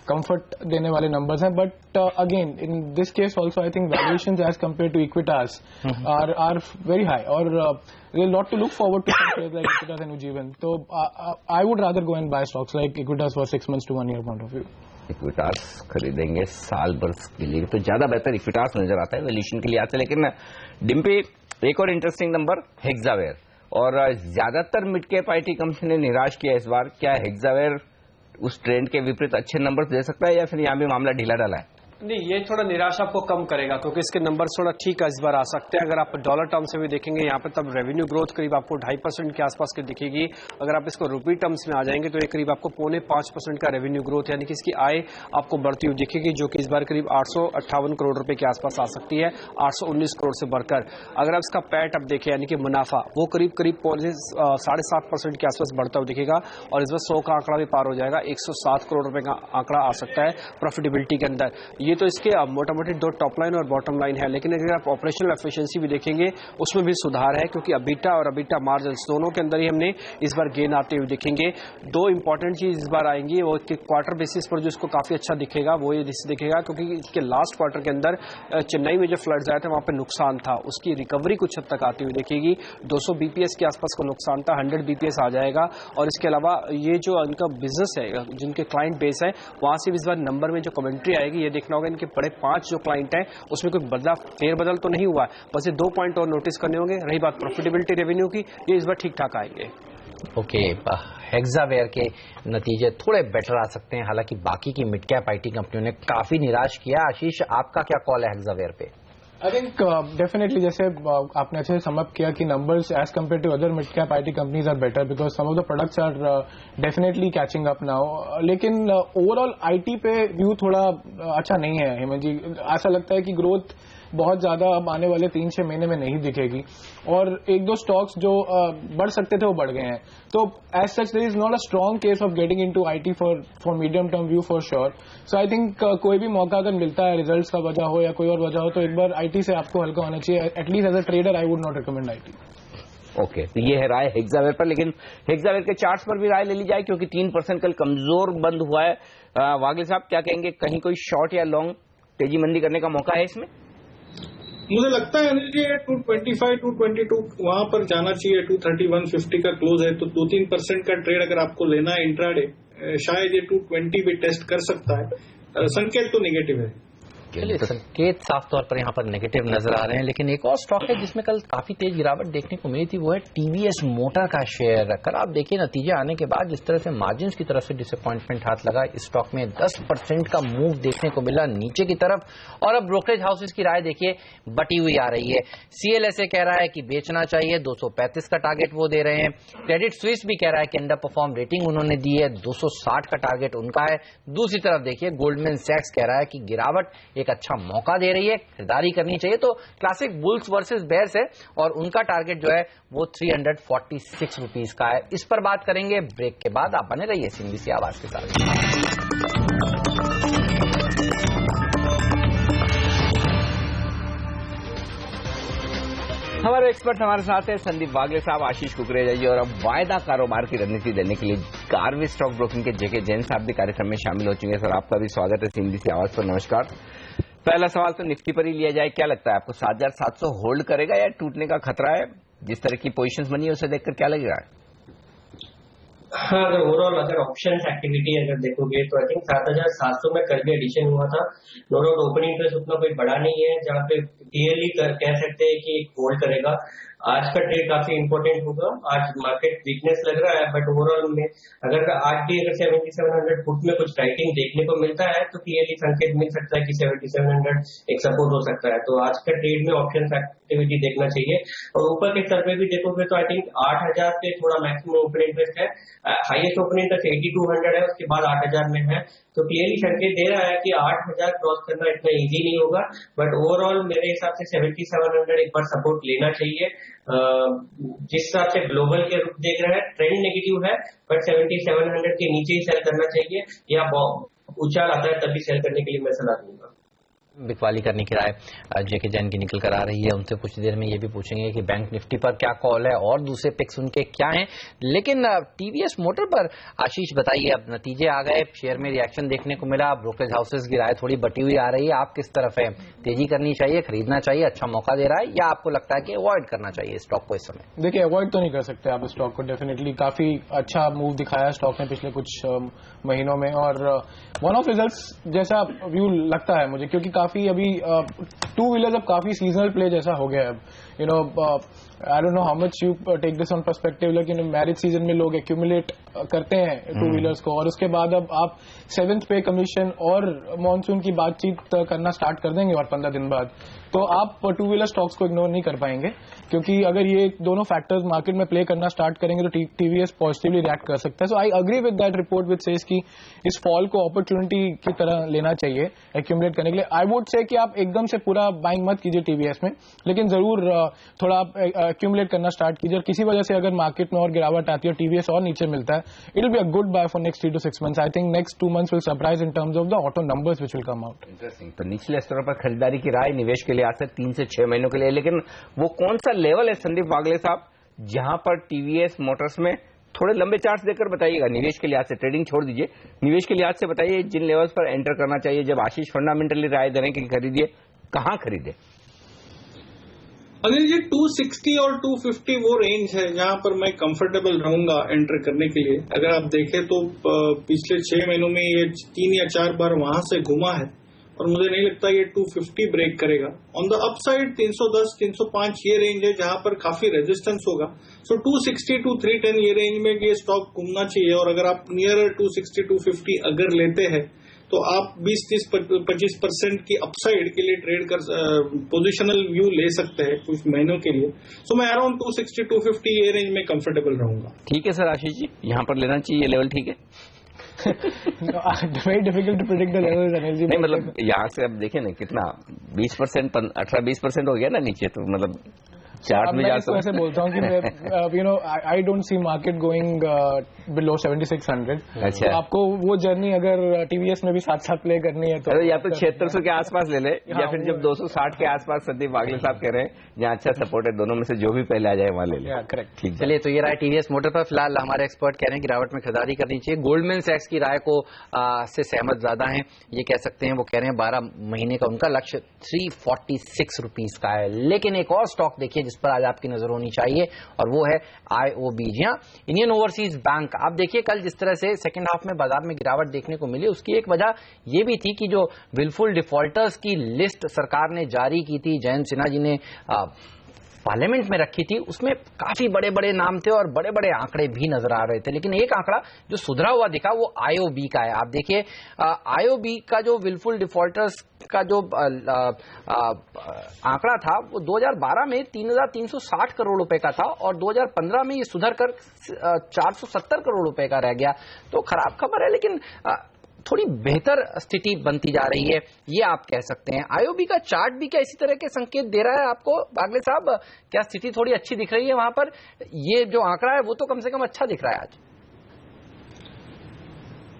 कंफर्ट देने वाले नंबर्स हैं। But again in this case also I think valuations as compare to Equitas are very high, और there's a lot to look forward to shares like Equitas and Ujjivan. So I would rather go and buy stocks like Equitas for 6 months to 1 year point of view. Equitas खरीदेंगे साल भर के लिए तो ज्यादा बेहतर Equitas नजर आता है वैल्यूएशन के लिए आते, लेकिन डिम्पी एक और इंटरेस्टिंग नंबर हेक्सावेयर, और ज्यादातर मिड कैप आईटी कंपनी ने निराश किया इस बार। क्या हेक्सावेयर उस ट्रेंड के विपरीत अच्छे नंबर दे सकता है, या फिर यहाँ भी मामला ढीला ढाला है? नहीं, ये थोड़ा निराशा आपको कम करेगा, क्योंकि इसके नंबर थोड़ा ठीक इस बार आ सकते हैं। अगर आप डॉलर टर्म्स में भी देखेंगे यहाँ पे, तब रेवेन्यू ग्रोथ करीब आपको 2.5% के आसपास की दिखेगी। अगर आप इसको रुपी टर्म्स में आ जाएंगे तो ये करीब आपको 4.5% का रेवेन्यू ग्रोथ, यानी कि इसकी आय आपको बढ़ती हुई दिखेगी, जो कि इस बार करीब 858 करोड़ रुपए के आसपास आ सकती है, 819 करोड़ से बढ़कर। अगर आप इसका पैट अब देखें, यानी कि मुनाफा, वो करीब 7.5% के आसपास बढ़ता हुआ दिखेगा, और इस बार 100 का आंकड़ा भी पार हो जाएगा, 107 करोड़ रुपए का आंकड़ा आ सकता है प्रॉफिटेबिलिटी के अंदर। ये तो इसके मोटा मोटी दो टॉप लाइन और बॉटम लाइन है, लेकिन अगर आप ऑपरेशनल एफिशिएंसी भी देखेंगे उसमें भी सुधार है, क्योंकि अबीटा और अबीटा मार्जिन दोनों के अंदर ही हमने इस बार गेन आते हुए दिखेंगे। दो इंपॉर्टेंट चीज इस बार आएंगी, वो क्वार्टर बेसिस पर जो इसको काफी अच्छा दिखेगा वो ये दिखेगा, क्योंकि इसके लास्ट क्वार्टर के अंदर चेन्नई में जो फ्लड्स आए थे वहां पर नुकसान था, उसकी रिकवरी कुछ हद तक आती हुई दिखेगी। 200 बीपीएस के आसपास का नुकसान था, 100 बीपीएस आ जाएगा। और इसके अलावा ये जो इनका बिजनेस है, जिनके क्लाइंट बेस है, वहां से भी इस बार नंबर में जो कमेंट्री आएगी ये देखना होगा। इनके बड़े 5 जो क्लाइंट हैं उसमें कोई फेरबदल तो नहीं हुआ है, बस ये 2 पॉइंट और नोटिस करने होंगे। रही बात प्रॉफिटेबिलिटी रेवेन्यू की, ये इस बार ठीक ठाक आएंगे। ओके, हेक्सावेयर के नतीजे थोड़े बेटर आ सकते हैं, हालांकि बाकी की मिड कैप आईटी कंपनियों ने काफी निराश किया। आशीष, आपका क्या कॉल है हेक्सावेयर पे? आई थिंक डेफिनेटली, जैसे आपने अच्छे से समअप किया कि numbers as compare to other mid cap IT companies are better because some of the products are definitely catching up now. लेकिन ओवरऑल आईटी पे व्यू थोड़ा अच्छा नहीं है हेमंत जी। ऐसा लगता है कि ग्रोथ बहुत ज्यादा अब आने वाले 3-6 महीने में नहीं दिखेगी, और 1-2 स्टॉक्स जो बढ़ सकते थे वो बढ़ गए हैं। तो as such there is not a strong case of getting into IT for medium term view for sure. So I think कोई भी मौका अगर मिलता है, रिजल्ट्स का वजह हो या कोई और वजह हो, तो एक बार आईटी से आपको हल्का होना चाहिए। At least as a trader I would not recommend IT. Okay, तो ये है राय हेक्सावेयर पर, लेकिन हेक्सावेयर के चार्ट्स पर भी राय ले ली जाए, क्योंकि 3% कल कमजोर बंद हुआ है। वागले साहब क्या कहेंगे, कहीं कोई शॉर्ट या लॉन्ग तेजी मंदी करने का मौका है इसमें? मुझे लगता है अनिल जी 225, 222 वहां पर जाना चाहिए। 230, 150 का क्लोज है, तो 2-3% का ट्रेड अगर आपको लेना है इंट्राडे, शायद ये 220 भी टेस्ट कर सकता है। संकेत तो नेगेटिव है। चलिए, संकेत साफ तौर पर यहाँ पर नेगेटिव नजर आ रहे हैं। लेकिन एक और स्टॉक है जिसमें कल काफी तेज गिरावट देखने को मिली थी, वो है टीवीएस मोटर का शेयर। कल आप देखिए नतीजे आने के बाद जिस तरह से मार्जिन की तरफ से डिसअपॉइंटमेंट हाथ लगा, इस स्टॉक में 10% का मूव देखने को मिला नीचे की तरफ। और अब ब्रोकरेज हाउसेस की राय देखिए बटी हुई आ रही है। सीएलएसए कह रहा है कि बेचना चाहिए, 235 का टारगेट वो दे रहे हैं। क्रेडिट स्विस भी कह रहा है कि अंडर परफॉर्म रेटिंग उन्होंने दी है, 260 का टारगेट उनका है। दूसरी तरफ देखिए गोल्डमैन सैक्स कह रहा है कि गिरावट एक अच्छा मौका दे रही है, खरीदारी करनी चाहिए। तो क्लासिक बुल्स वर्सेस बेयर्स है, और उनका टारगेट जो है वो 346 रुपीज का है। इस पर बात करेंगे ब्रेक के बाद। आप बने रहिए सीएनबीसी आवाज के साथ। हमारे एक्सपर्ट हमारे साथ है संदीप वागले साहब, आशीष कुकरेजा जी, और अब वायदा कारोबार की रणनीति देने के लिए कार्वी स्टॉक ब्रोकिंग के जेके जैन साहब भी कार्यक्रम में शामिल हो चुके हैं। सर, आपका भी स्वागत है सीएनबीसी आवाज पर। नमस्कार। पहला सवाल तो निफ्टी पर ही लिया जाए, क्या लगता है आपको 7,700 होल्ड करेगा या टूटने का खतरा है? जिस तरह की पोजीशंस बनी है उसे देखकर क्या लग रहा है? हाँ, अगर ओवरऑल अगर ऑप्शन एक्टिविटी अगर देखोगे तो आई थिंक 7,700 में कल भी एडिशन हुआ था। नो डाउट ओपनिंग प्राइस उतना कोई बड़ा नहीं है जहाँ पे क्लियरली कह सकते हैं कि होल्ड करेगा। आज का ट्रेड काफी इंपॉर्टेंट होगा। आज मार्केट वीकनेस लग रहा है, बट ओवरऑल में अगर आज भी अगर 7700 फुट में कुछ राइटिंग देखने को मिलता है तो क्लियरली संकेत मिल सकता है कि 7700 एक सपोर्ट हो सकता है। तो आज का ट्रेड में ऑप्शन एक्टिविटी देखना चाहिए। और ऊपर के स्तर पे भी देखोगे तो आई थिंक 8,000 पे थोड़ा मैक्सिमम ओपन इंटरेस्ट है। हाईएस्ट ओपन इंटरेस्ट 8200 है, उसके बाद 8,000 में है। तो क्लियरली संकेत दे रहा है कि 8,000 क्रॉस करना इतना इजी नहीं होगा, बट ओवरऑल मेरे हिसाब से 7700 एक बार सपोर्ट लेना चाहिए। जिस हिसाब से ग्लोबल के रुख देख रहे हैं ट्रेंड नेगेटिव है, बट 7700 के नीचे ही सेल करना चाहिए, या उछाल आता है तभी सेल करने के लिए मैं सलाह दूंगा। बिकवाली करने की राय जेके जैन की निकल कर आ रही है। उनसे कुछ देर में ये भी पूछेंगे कि बैंक निफ्टी पर क्या कॉल है और दूसरे पिक्स उनके क्या हैं। लेकिन टीवीएस मोटर पर आशीष बताइए, अब नतीजे आ गए, शेयर में रिएक्शन देखने को मिला, ब्रोकरेज हाउसेस की राय थोड़ी बटी हुई आ रही है। आप किस तरफ है? तेजी करनी चाहिए, खरीदना चाहिए, अच्छा मौका दे रहा है, या आपको लगता है कि अवॉइड करना चाहिए स्टॉक को इस समय? देखिए, अवॉइड तो नहीं कर सकते आप स्टॉक को। डेफिनेटली काफी अच्छा मूव दिखाया स्टॉक ने पिछले कुछ महीनों में, और वन ऑफ रिजल्ट्स जैसा व्यू लगता है मुझे, क्योंकि काफी अभी टू व्हीलर्स अब काफी सीजनल प्ले जैसा हो गया है अब। You know, I don't know how much you take this on perspective, लेकिन मैरिज सीजन में लोग एक्यूमुलेट करते हैं टू व्हीलर्स को, और उसके बाद अब आप 7th पे कमीशन और मॉनसून की बातचीत करना स्टार्ट कर देंगे, और 15 दिन बाद तो आप टू व्हीलर स्टॉक्स को इग्नोर नहीं कर पाएंगे, क्योंकि अगर ये दोनों फैक्टर्स मार्केट में प्ले करना स्टार्ट करेंगे तो टीवीएस पॉजिटिवली रिएक्ट कर सकता है। So I agree with that report which says कि इस फॉल को अपॉर्चुनिटी की तरह लेना चाहिए एक्यूमुलेट करने के लिए। आई वुड से कि आप एकदम से पूरा बाइंग मत कीजिए टीवीएस में, लेकिन जरूर थोड़ा आप एक्यूमुलेट करना स्टार्ट कीजिए, और किसी वजह से अगर मार्केट में और गिरावट आती है और टीवीएस और नीचे मिलता है, it will be a good buy for next 3 to 6 months. I think next 2 months will surprise in terms of the auto numbers which will come out. Interesting. तो निचले स्तरों पर खरीदारी की राय निवेश के लिए आज से 3 से 6 महीनों के लिए, लेकिन वो कौन सा लेवल है संदीप वागले साहब जहां पर टीवीएस मोटर्स में थोड़े लंबे चार्ट्स देकर बताइएगा. निवेश के लिहाज से, ट्रेडिंग छोड़ दीजिए, निवेश के लिहाज से बताइए जिन लेवल्स पर एंटर करना चाहिए. जब आशीष फंडामेंटली राय दे रहे हैं कि खरीदिए, कहां खरीदे? अनिल जी, 260 और 250 वो रेंज है जहां पर मैं कंफर्टेबल रहूंगा एंटर करने के लिए. अगर आप देखें तो पिछले 6 महीनों में ये 3 या 4 बार वहां से घुमा है और मुझे नहीं लगता ये 250 ब्रेक करेगा. ऑन द अपसाइड 310, 305 ये रेंज है जहां पर काफी रेजिस्टेंस होगा. सो 260 to 310 ये रेंज में ये स्टॉक घूमना चाहिए. और अगर आप नियर 260, 250 अगर लेते हैं तो आप 20-25% की अपसाइड के लिए ट्रेड कर पोजिशनल व्यू ले सकते हैं कुछ महीनों के लिए. सो मैं अराउंड 260, 250 ये रेंज में कंफर्टेबल रहूंगा. ठीक है सर आशीष जी, यहां पर लेना चाहिए ये लेवल, ठीक है? Very difficult to predict the levels, Anil ji. नहीं मतलब यहाँ से अब देखें ना कितना 20%, 18-20% हो गया ना नीचे, तो मतलब चार्ट में जा सकते. ऐसे बोलता हूँ कि you know I don't see market going below 7600. अच्छा. आपको वो जर्नी अगर टीवीएस में भी साथ साथ प्ले करनी है तो या तो 7600 के आसपास ले ले, या फिर जब 260 के आसपास संदीप वागले साहब कह रहे हैं जहाँ अच्छा सपोर्ट है, दोनों में से जो भी पहले आ जाए वहाँ ले ले. करेक्ट. ठीक. चलिए, तो ये राय टीवीएस मोटर पर फिलहाल हमारे एक्सपर्ट कह रहे हैं कि गिरावट में खरीदारी करनी चाहिए. गोल्डमैन सैक्स की राय को से सहमत ज्यादा है, ये कह सकते हैं. वो कह रहे हैं 12 महीने का उनका लक्ष्य 346 रुपीज का है. लेकिन एक और स्टॉक देखिए जिस पर आज आपकी नजर होनी चाहिए, और वो है IOB. जी हाँ, इंडियन ओवरसीज बैंक. आप देखिए कल जिस तरह से सेकंड हाफ में बाजार में गिरावट देखने को मिली, उसकी एक वजह यह भी थी कि जो विलफुल डिफॉल्टर्स की लिस्ट सरकार ने जारी की थी, जयंत सिन्हा जी ने पार्लियामेंट में रखी थी, उसमें काफी बड़े बड़े नाम थे और बड़े बड़े आंकड़े भी नजर आ रहे थे. लेकिन एक आंकड़ा जो सुधरा हुआ दिखा वो IOB का है. आप देखिए IOB का जो विलफुल डिफॉल्टर्स का जो आंकड़ा था वो 2012 में 3,360 करोड़ रुपए का था, और 2015 में ये सुधर कर 470 करोड़ रुपए का रह गया. तो खराब खबर है, लेकिन थोड़ी बेहतर स्थिति बनती जा रही है, ये आप कह सकते हैं. IOB का चार्ट भी क्या इसी तरह के संकेत दे रहा है आपको वागले साहब? क्या स्थिति थोड़ी अच्छी दिख रही है वहां पर? ये जो आंकड़ा है वो तो कम से कम अच्छा दिख रहा है आज.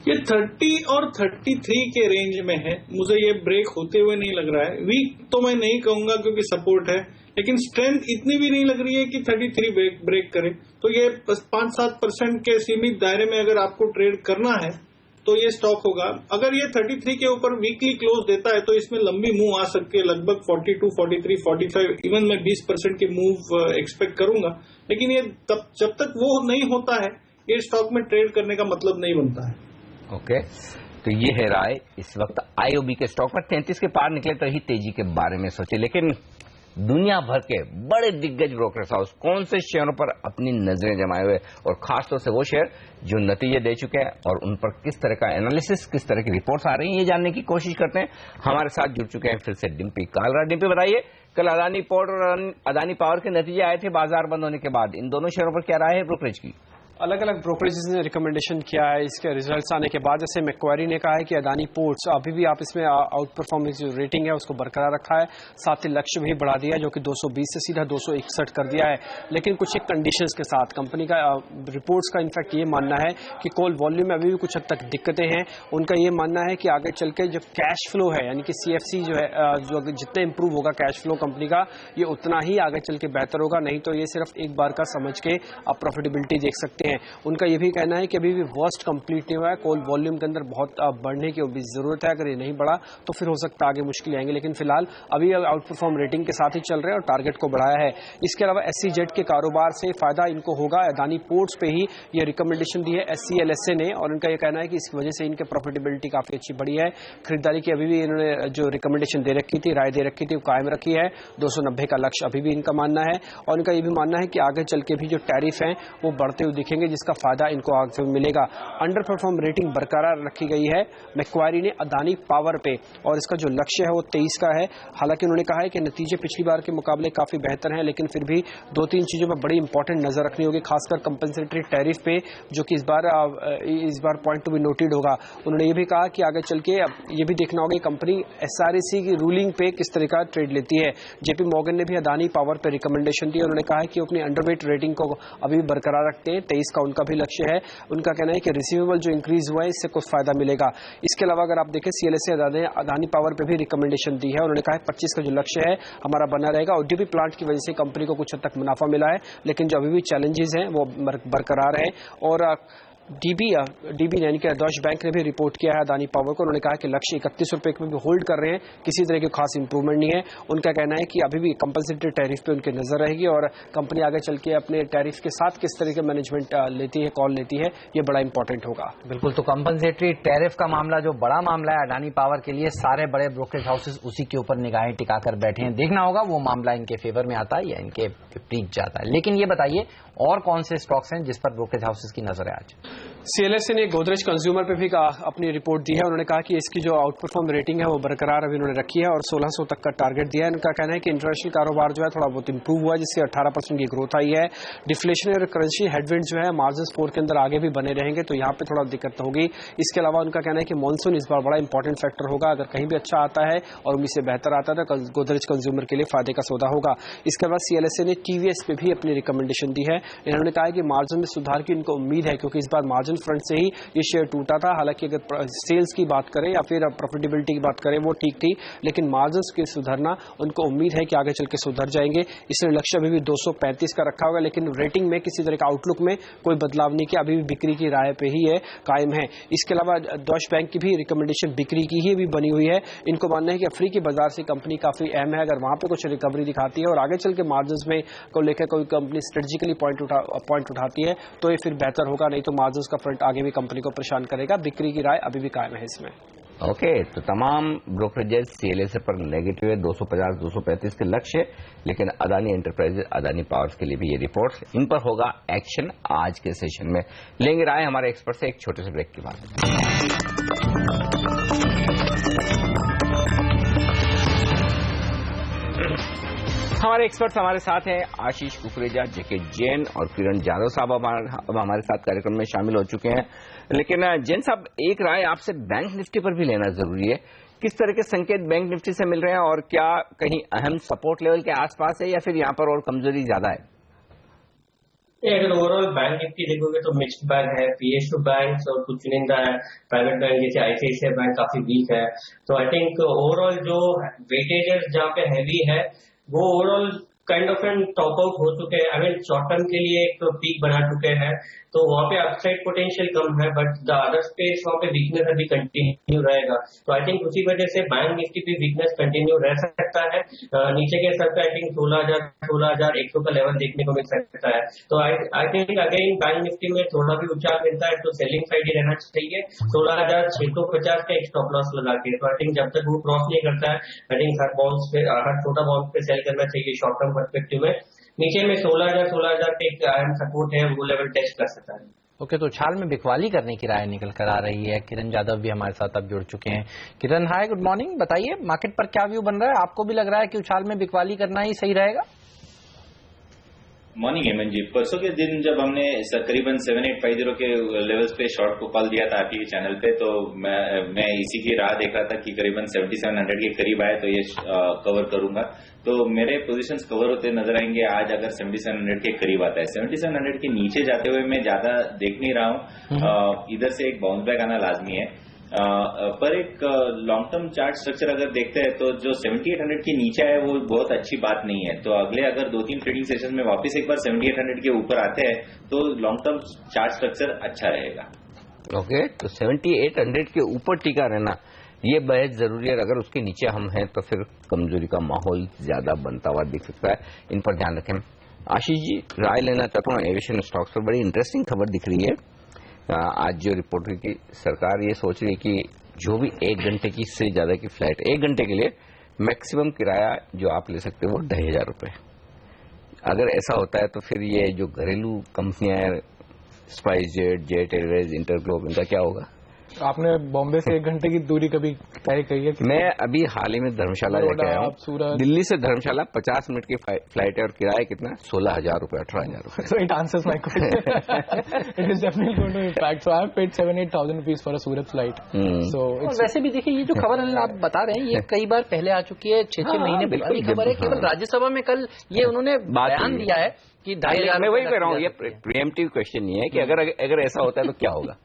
ये 30 और 33 के रेंज में है. मुझे ये ब्रेक होते हुए नहीं लग रहा है. वीक तो मैं नहीं कहूंगा क्योंकि सपोर्ट है, लेकिन स्ट्रेंथ इतनी भी नहीं लग रही है कि 33 ब्रेक करे. तो ये 5-7% के सीमित दायरे में अगर आपको ट्रेड करना है तो ये स्टॉक होगा. अगर ये 33 के ऊपर वीकली क्लोज देता है तो इसमें लंबी मूव आ सकती है, लगभग 42, 43, 45, इवन मैं 20% की मूव एक्सपेक्ट करूंगा. लेकिन ये जब तक वो नहीं होता है, ये स्टॉक में ट्रेड करने का मतलब नहीं बनता है. ओके. तो ये है राय इस वक्त IOB के स्टॉक पर. 33 के पार निकले तो ही तेजी के बारे में सोचे. लेकिन दुनिया भर के बड़े दिग्गज ब्रोकर्स हाउस कौन से शेयरों पर अपनी नजरें जमाए हुए, और खासतौर से वो शेयर जो नतीजे दे चुके हैं और उन पर किस तरह का एनालिसिस, किस तरह की रिपोर्ट्स आ रही हैं, ये जानने की कोशिश करते हैं. हमारे साथ जुड़ चुके हैं फिर से डिम्पी कालरा. डिम्पी बताइए, कल अदानी पोर्ट और अदानी पावर के नतीजे आए थे बाजार बंद होने के बाद, इन दोनों शेयरों पर क्या राय है ब्रोकरेज की? अलग अलग ब्रोकरेजेस ने रिकमेंडेशन किया है इसके रिजल्ट्स आने के बाद. जैसे मैक्वारी ने कहा है कि अदानी पोर्ट्स अभी भी आप इसमें आउट परफॉर्मेंस जो रेटिंग है उसको बरकरार रखा है, साथ ही लक्ष्य भी बढ़ा दिया है जो कि 220 से सीधा 261 कर दिया है. लेकिन कुछ एक कंडीशंस के साथ कंपनी का रिपोर्ट्स का इनफैक्ट ये मानना है कि कोल वॉल्यूम में अभी भी कुछ हद तक दिक्कतें हैं. उनका ये मानना है कि आगे चल के जो कैश फ्लो है, यानी कि CFC जो है, जो जितना इंप्रूव होगा कैश फ्लो कंपनी का, ये उतना ही आगे चल के बेहतर होगा. नहीं तो ये सिर्फ एक बार का समझ के आप प्रॉफिटेबिलिटी देख सकते हैं. उनका ये भी कहना है कि अभी भी वर्स्ट कंप्लीट नहीं हुआ है, कोल वॉल्यूम के अंदर बहुत बढ़ने की भी जरूरत है. अगर ये नहीं बढ़ा तो फिर हो सकता है आगे मुश्किल आएंगे. लेकिन फिलहाल अभी आउट परफॉर्म रेटिंग के साथ ही चल रहे हैं और टारगेट को बढ़ाया है. इसके अलावा SEZ के कारोबार से फायदा इनको होगा. अदानी पोर्ट्स पे ही ये रिकमेंडेशन दी है SCLSA ने, और इनका ये कहना है कि इसकी वजह से इनके प्रॉफिटेबिलिटी काफी अच्छी बढ़ी है. खरीदारी की अभी भी इन्होंने जो रिकमेंडेशन दे रखी थी, राय दे रखी थी, वो कायम रखी है. 290 का लक्ष्य अभी भी इनका मानना है, और इनका ये भी मानना है कि आगे चल के भी जो टैरिफ हैं वो बढ़ते हुए दिखेंगे. देखेंगे जिसका फायदा इनको आगे मिलेगा। अंडर परफॉर्म रेटिंग बरकरार रखी गई है मैक्वारी ने अदानी पावर पे, और इसका जो लक्ष्य है वो 23 का है। हालांकि उन्होंने कहा है कि नतीजे पिछली बार के मुकाबले काफी बेहतर हैं, लेकिन फिर भी 2-3 चीजों पर बड़ी इंपॉर्टेंट नजर रखनी होगी, खासकर कंपनसेटरी टैरिफ पे, जो कि इस बार पॉइंट टू बी नोटेड होगा। उन्होंने ये भी कहा कि आगे चल के ये भी देखना होगा कंपनी एसआरएसी की रूलिंग पे किस तरह का ट्रेड लेती है। जेपी मॉर्गन ने भी अदानी पावर पे रिकमेंडेशन दी। उन्होंने कहा है कि अपनी अंडरवेट रेटिंग को अभी भी बरकरार रखते हैं। 23 का उनका भी लक्ष्य है। उनका कहना है कि रिसीवेबल जो इंक्रीज हुआ है इससे कुछ फायदा मिलेगा। इसके अलावा अगर आप देखें सीएलएसए अदानी पावर पे भी रिकमेंडेशन दी है। उन्होंने कहा है 25 का जो लक्ष्य है हमारा बना रहेगा। ओडीपी प्लांट की वजह से कंपनी को कुछ हद तक मुनाफा मिला है, लेकिन जो अभी भी चैलेंजेस हैं वो बरकरार है। और डीबी यानी कि डॉच बैंक ने भी रिपोर्ट किया है अदानी पावर को। उन्होंने कहा कि लक्ष्य 31 रुपए में भी होल्ड कर रहे हैं, किसी तरह की खास इंप्रूवमेंट नहीं है। उनका कहना है कि अभी भी कंपनसेटरी टैरिफ पे उनकी नजर रहेगी और कंपनी आगे चल के अपने टैरिफ के साथ किस तरह के मैनेजमेंट लेती है, कॉल लेती है, ये बड़ा इंपॉर्टेंट होगा। बिल्कुल, तो कंपनसेटरी टैरिफ का मामला जो बड़ा मामला है अदानी पावर के लिए, सारे बड़े ब्रोकरेज हाउसेस उसी के ऊपर निगाहें टिकाकर बैठे हैं। देखना होगा वो मामला इनके फेवर में आता है या इनके विपरीत जाता है। लेकिन ये बताइए और कौन से स्टॉक्स हैं जिस पर ब्रोकरेज हाउसेस की नजर है आज? सीएलएसए ने गोदरेज कंज्यूमर पे भी अपनी रिपोर्ट दी है। उन्होंने कहा कि इसकी जो आउट परफॉर्म रेटिंग है वो बरकरार अभी उन्होंने रखी है और 1600 तक का टारगेट दिया है। उनका कहना है कि इंटरनेशनल कारोबार जो है थोड़ा बहुत इंप्रूव हुआ है, जिससे 18% की ग्रोथ आई है। डिफ्लेशन और करेंसी हेडविंड जो है मार्जिन 4 के अंदर आगे भी बने रहेंगे, तो यहाँ पे थोड़ा दिक्कत होगी। इसके अलावा उनका कहना है कि मानसून इस बार बड़ा इंपॉर्टेंट फैक्टर होगा। अगर कहीं भी अच्छा आता है और उम्मीद से बेहतर आता है तो गोदरेज कंज्यूमर के लिए फायदे का सौदा होगा। इसके बाद सीएलएसए ने टीवीएस पे भी अपनी रिकमेंडेशन दी है। इन्होंने कहा कि मार्जिन में सुधार की उनको उम्मीद है, क्योंकि इस बार मार्जिन फ्रंट से ही ये शेयर टूटा था। हालांकि अगर सेल्स की बात करें या फिर प्रॉफिटेबिलिटी की बात करें वो ठीक थी, लेकिन मार्जिन के सुधरना उनको उम्मीद है कि आगे चल के सुधर जाएंगे। इसलिए लक्ष्य अभी भी 235 का रखा होगा, लेकिन रेटिंग में किसी तरह का आउटलुक में कोई बदलाव नहीं किया, अभी भी बिक्री की राय पे ही है, कायम है। इसके अलावा डॉच बैंक की भी रिकमेंडेशन बिक्री की ही भी बनी हुई है। इनको मानना है कि अफ्रीकी बाजार से कंपनी काफी अहम है। अगर वहां पे कुछ रिकवरी दिखाती है और आगे चल के मार्जिन में को लेकर कोई कंपनी स्ट्रेटेजिकली पॉइंट उठाती है तो ये फिर बेहतर होगा, नहीं तो मार्जिन का फ्रंट आगे भी कंपनी को परेशान करेगा। बिक्री की राय अभी भी कायम है इसमें। ओके, तो तमाम ब्रोकरेजेस सीएलएसए पर नेगेटिव है, 250-235 के लक्ष्य, लेकिन अदानी एंटरप्राइजेस, अदानी पावर्स के लिए भी ये रिपोर्ट्स, इन पर होगा एक्शन। आज के सेशन में लेंगे राय हमारे एक्सपर्ट से एक छोटे से ब्रेक के बाद। हमारे एक्सपर्ट्स हमारे साथ हैं आशीष कुकरेजा, जेके जैन और किरण जाधव साहब अब हमारे साथ कार्यक्रम में शामिल हो चुके हैं। लेकिन जैन साहब, एक राय आपसे बैंक निफ्टी पर भी लेना जरूरी है। किस तरह के संकेत बैंक निफ्टी से मिल रहे हैं और क्या कहीं अहम सपोर्ट लेवल के आसपास है या फिर यहाँ पर और कमजोरी ज्यादा है? अगर ओवरऑल बैंक निफ्टी देखोगे तो मिक्स्ड बैग है। पीएसयू बैंक और कुछ चुनिंदा है, प्राइवेट बैंक जैसे आईसीआईसीआई बैंक काफी वीक है। तो आई थिंक ओवरऑल जो वेटेजेस जहाँ पे हैवी है वो overall kind of an top out हो चुके हैं। आई मीन शॉर्ट टर्म के लिए एक पीक बना चुके हैं, तो वहां पे अपसाइड पोटेंशियल कम है, बट द अदर स्पेस वहां पे वीकनेस अभी कंटिन्यू रहेगा। तो आई थिंक उसी वजह से बैंक निफ्टी भी वीकनेस कंटिन्यू रह सकता है। नीचे के स्तर पे आई थिंक 16,100 का लेवल देखने को मिल सकता है। तो I think again bank Nifty में थोड़ा भी उछाल मिलता है तो सेलिंग साइड ही रहना चाहिए। 16,650 का एक स्टॉप लॉस लगा के, तो आई थिंक जब तक वो क्रॉस नहीं करता है आई थिंक हर बाउंस पे, हर छोटा बाउंस पे सेल करना चाहिए शॉर्ट टर्म पर्सपेक्टिव में। नीचे में 16,000 के एक अहम सपोर्ट है, वो लेवल टेस्ट कर सकता है। ओके, तो छाल में बिकवाली करने की राय निकल कर आ रही है। किरण जाधव भी हमारे साथ अब जुड़ चुके हैं। किरण, हाय, गुड मॉर्निंग। बताइए मार्केट पर क्या व्यू बन रहा है? आपको भी लग रहा है कि उछाल में बिकवाली करना ही सही रहेगा? मॉर्निंग हेमंत जी, परसों के दिन जब हमने करीबन 7850 के लेवल्स पे शॉर्ट को कॉल दिया था आपके चैनल पे, तो मैं इसी की राह देख रहा था कि करीबन 7700 के करीब आए तो ये कवर करूंगा। तो मेरे पोजीशंस कवर होते नजर आएंगे आज अगर 7700 के करीब आता है। 7700 के नीचे जाते हुए मैं ज्यादा देख नहीं रहा हूं। इधर से एक बाउंस बैक आना लाजमी है। पर एक लॉन्ग टर्म चार्ट स्ट्रक्चर अगर देखते हैं तो जो 7800 के नीचे है वो बहुत अच्छी बात नहीं है। तो अगले अगर 2-3 ट्रेडिंग सेशन में वापस एक बार 7800 के ऊपर आते हैं तो लॉन्ग टर्म चार्ट स्ट्रक्चर अच्छा रहेगा। ओके, तो 7800 के ऊपर टिका रहना ये बेहद जरूरी है। अगर उसके नीचे हम हैं तो फिर कमजोरी का माहौल ज्यादा बनता हुआ दिख सकता है। इन पर ध्यान रखें। आशीष जी, राय लेना चाहता हूँ एविएशन स्टॉक्स पर। बड़ी इंटरेस्टिंग खबर दिख रही है आज जो रिपोर्ट हुई कि सरकार ये सोच रही है कि जो भी 1 घंटे की से ज्यादा की फ्लाइट 1 घंटे के लिए मैक्सिमम किराया जो आप ले सकते हो वो 2,500 रुपए। अगर ऐसा होता है तो फिर ये जो घरेलू कंपनियां spice jet, jet Airways, InterGlobe, इनका क्या होगा? आपने बॉम्बे से 1 घंटे की दूरी कभी तय की है? मैं अभी हाल ही में धर्मशाला जाके आया हूँ। दिल्ली से धर्मशाला 50 मिनट की फ्लाइट है और किराया कितना? 16,000 रुपए, 18,000 रुपए। So it answers my question. It is definitely going to impact. So I have paid 7,000-8,000 rupees for a Surat flight. So और वैसे भी देखिए, ये जो खबर आप बता रहे हैं ये कई बार पहले आ चुकी है, 6-6 महीने पुरानी खबर है। केवल राज्यसभा में कल ये उन्होंने बयान दिया है कि 2,500। मैं वही कह रहा हूँ, ये प्रीएम्प्टिव क्वेश्चन नहीं है कि अगर ऐसा होता है तो क्या होगा।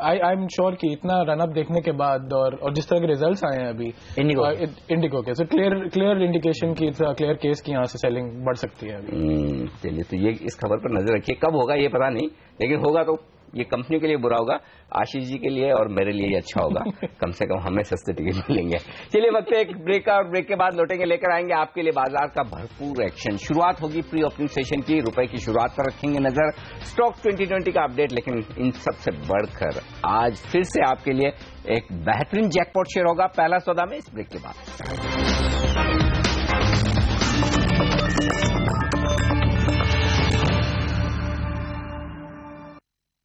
आई एम श्योर कि इतना रनअप देखने के बाद और जिस तरह के रिजल्ट्स आए हैं अभी इंडिगो के, सो क्लियर इंडिकेशन की, इट्स क्लियर केस की यहाँ से सेलिंग बढ़ सकती है अभी। चलिए, तो ये इस खबर पर नजर रखिए। कब होगा ये पता नहीं, लेकिन होगा तो ये कंपनी के लिए बुरा होगा, आशीष जी के लिए और मेरे लिए अच्छा होगा। कम से कम हमें सस्ते टिकट मिलेंगे। चलिए, वक्त है एक ब्रेक का, और ब्रेक के बाद लौटेंगे, लेकर आएंगे आपके लिए बाजार का भरपूर एक्शन। शुरुआत होगी प्री ओपनिंग सेशन की, रुपए की शुरुआत पर रखेंगे नजर, स्टॉक 2020 का अपडेट, लेकिन इन सबसे बढ़कर आज फिर से आपके लिए एक बेहतरीन जैकपॉट शेयर होगा पहला सौदा में, इस ब्रेक के बाद।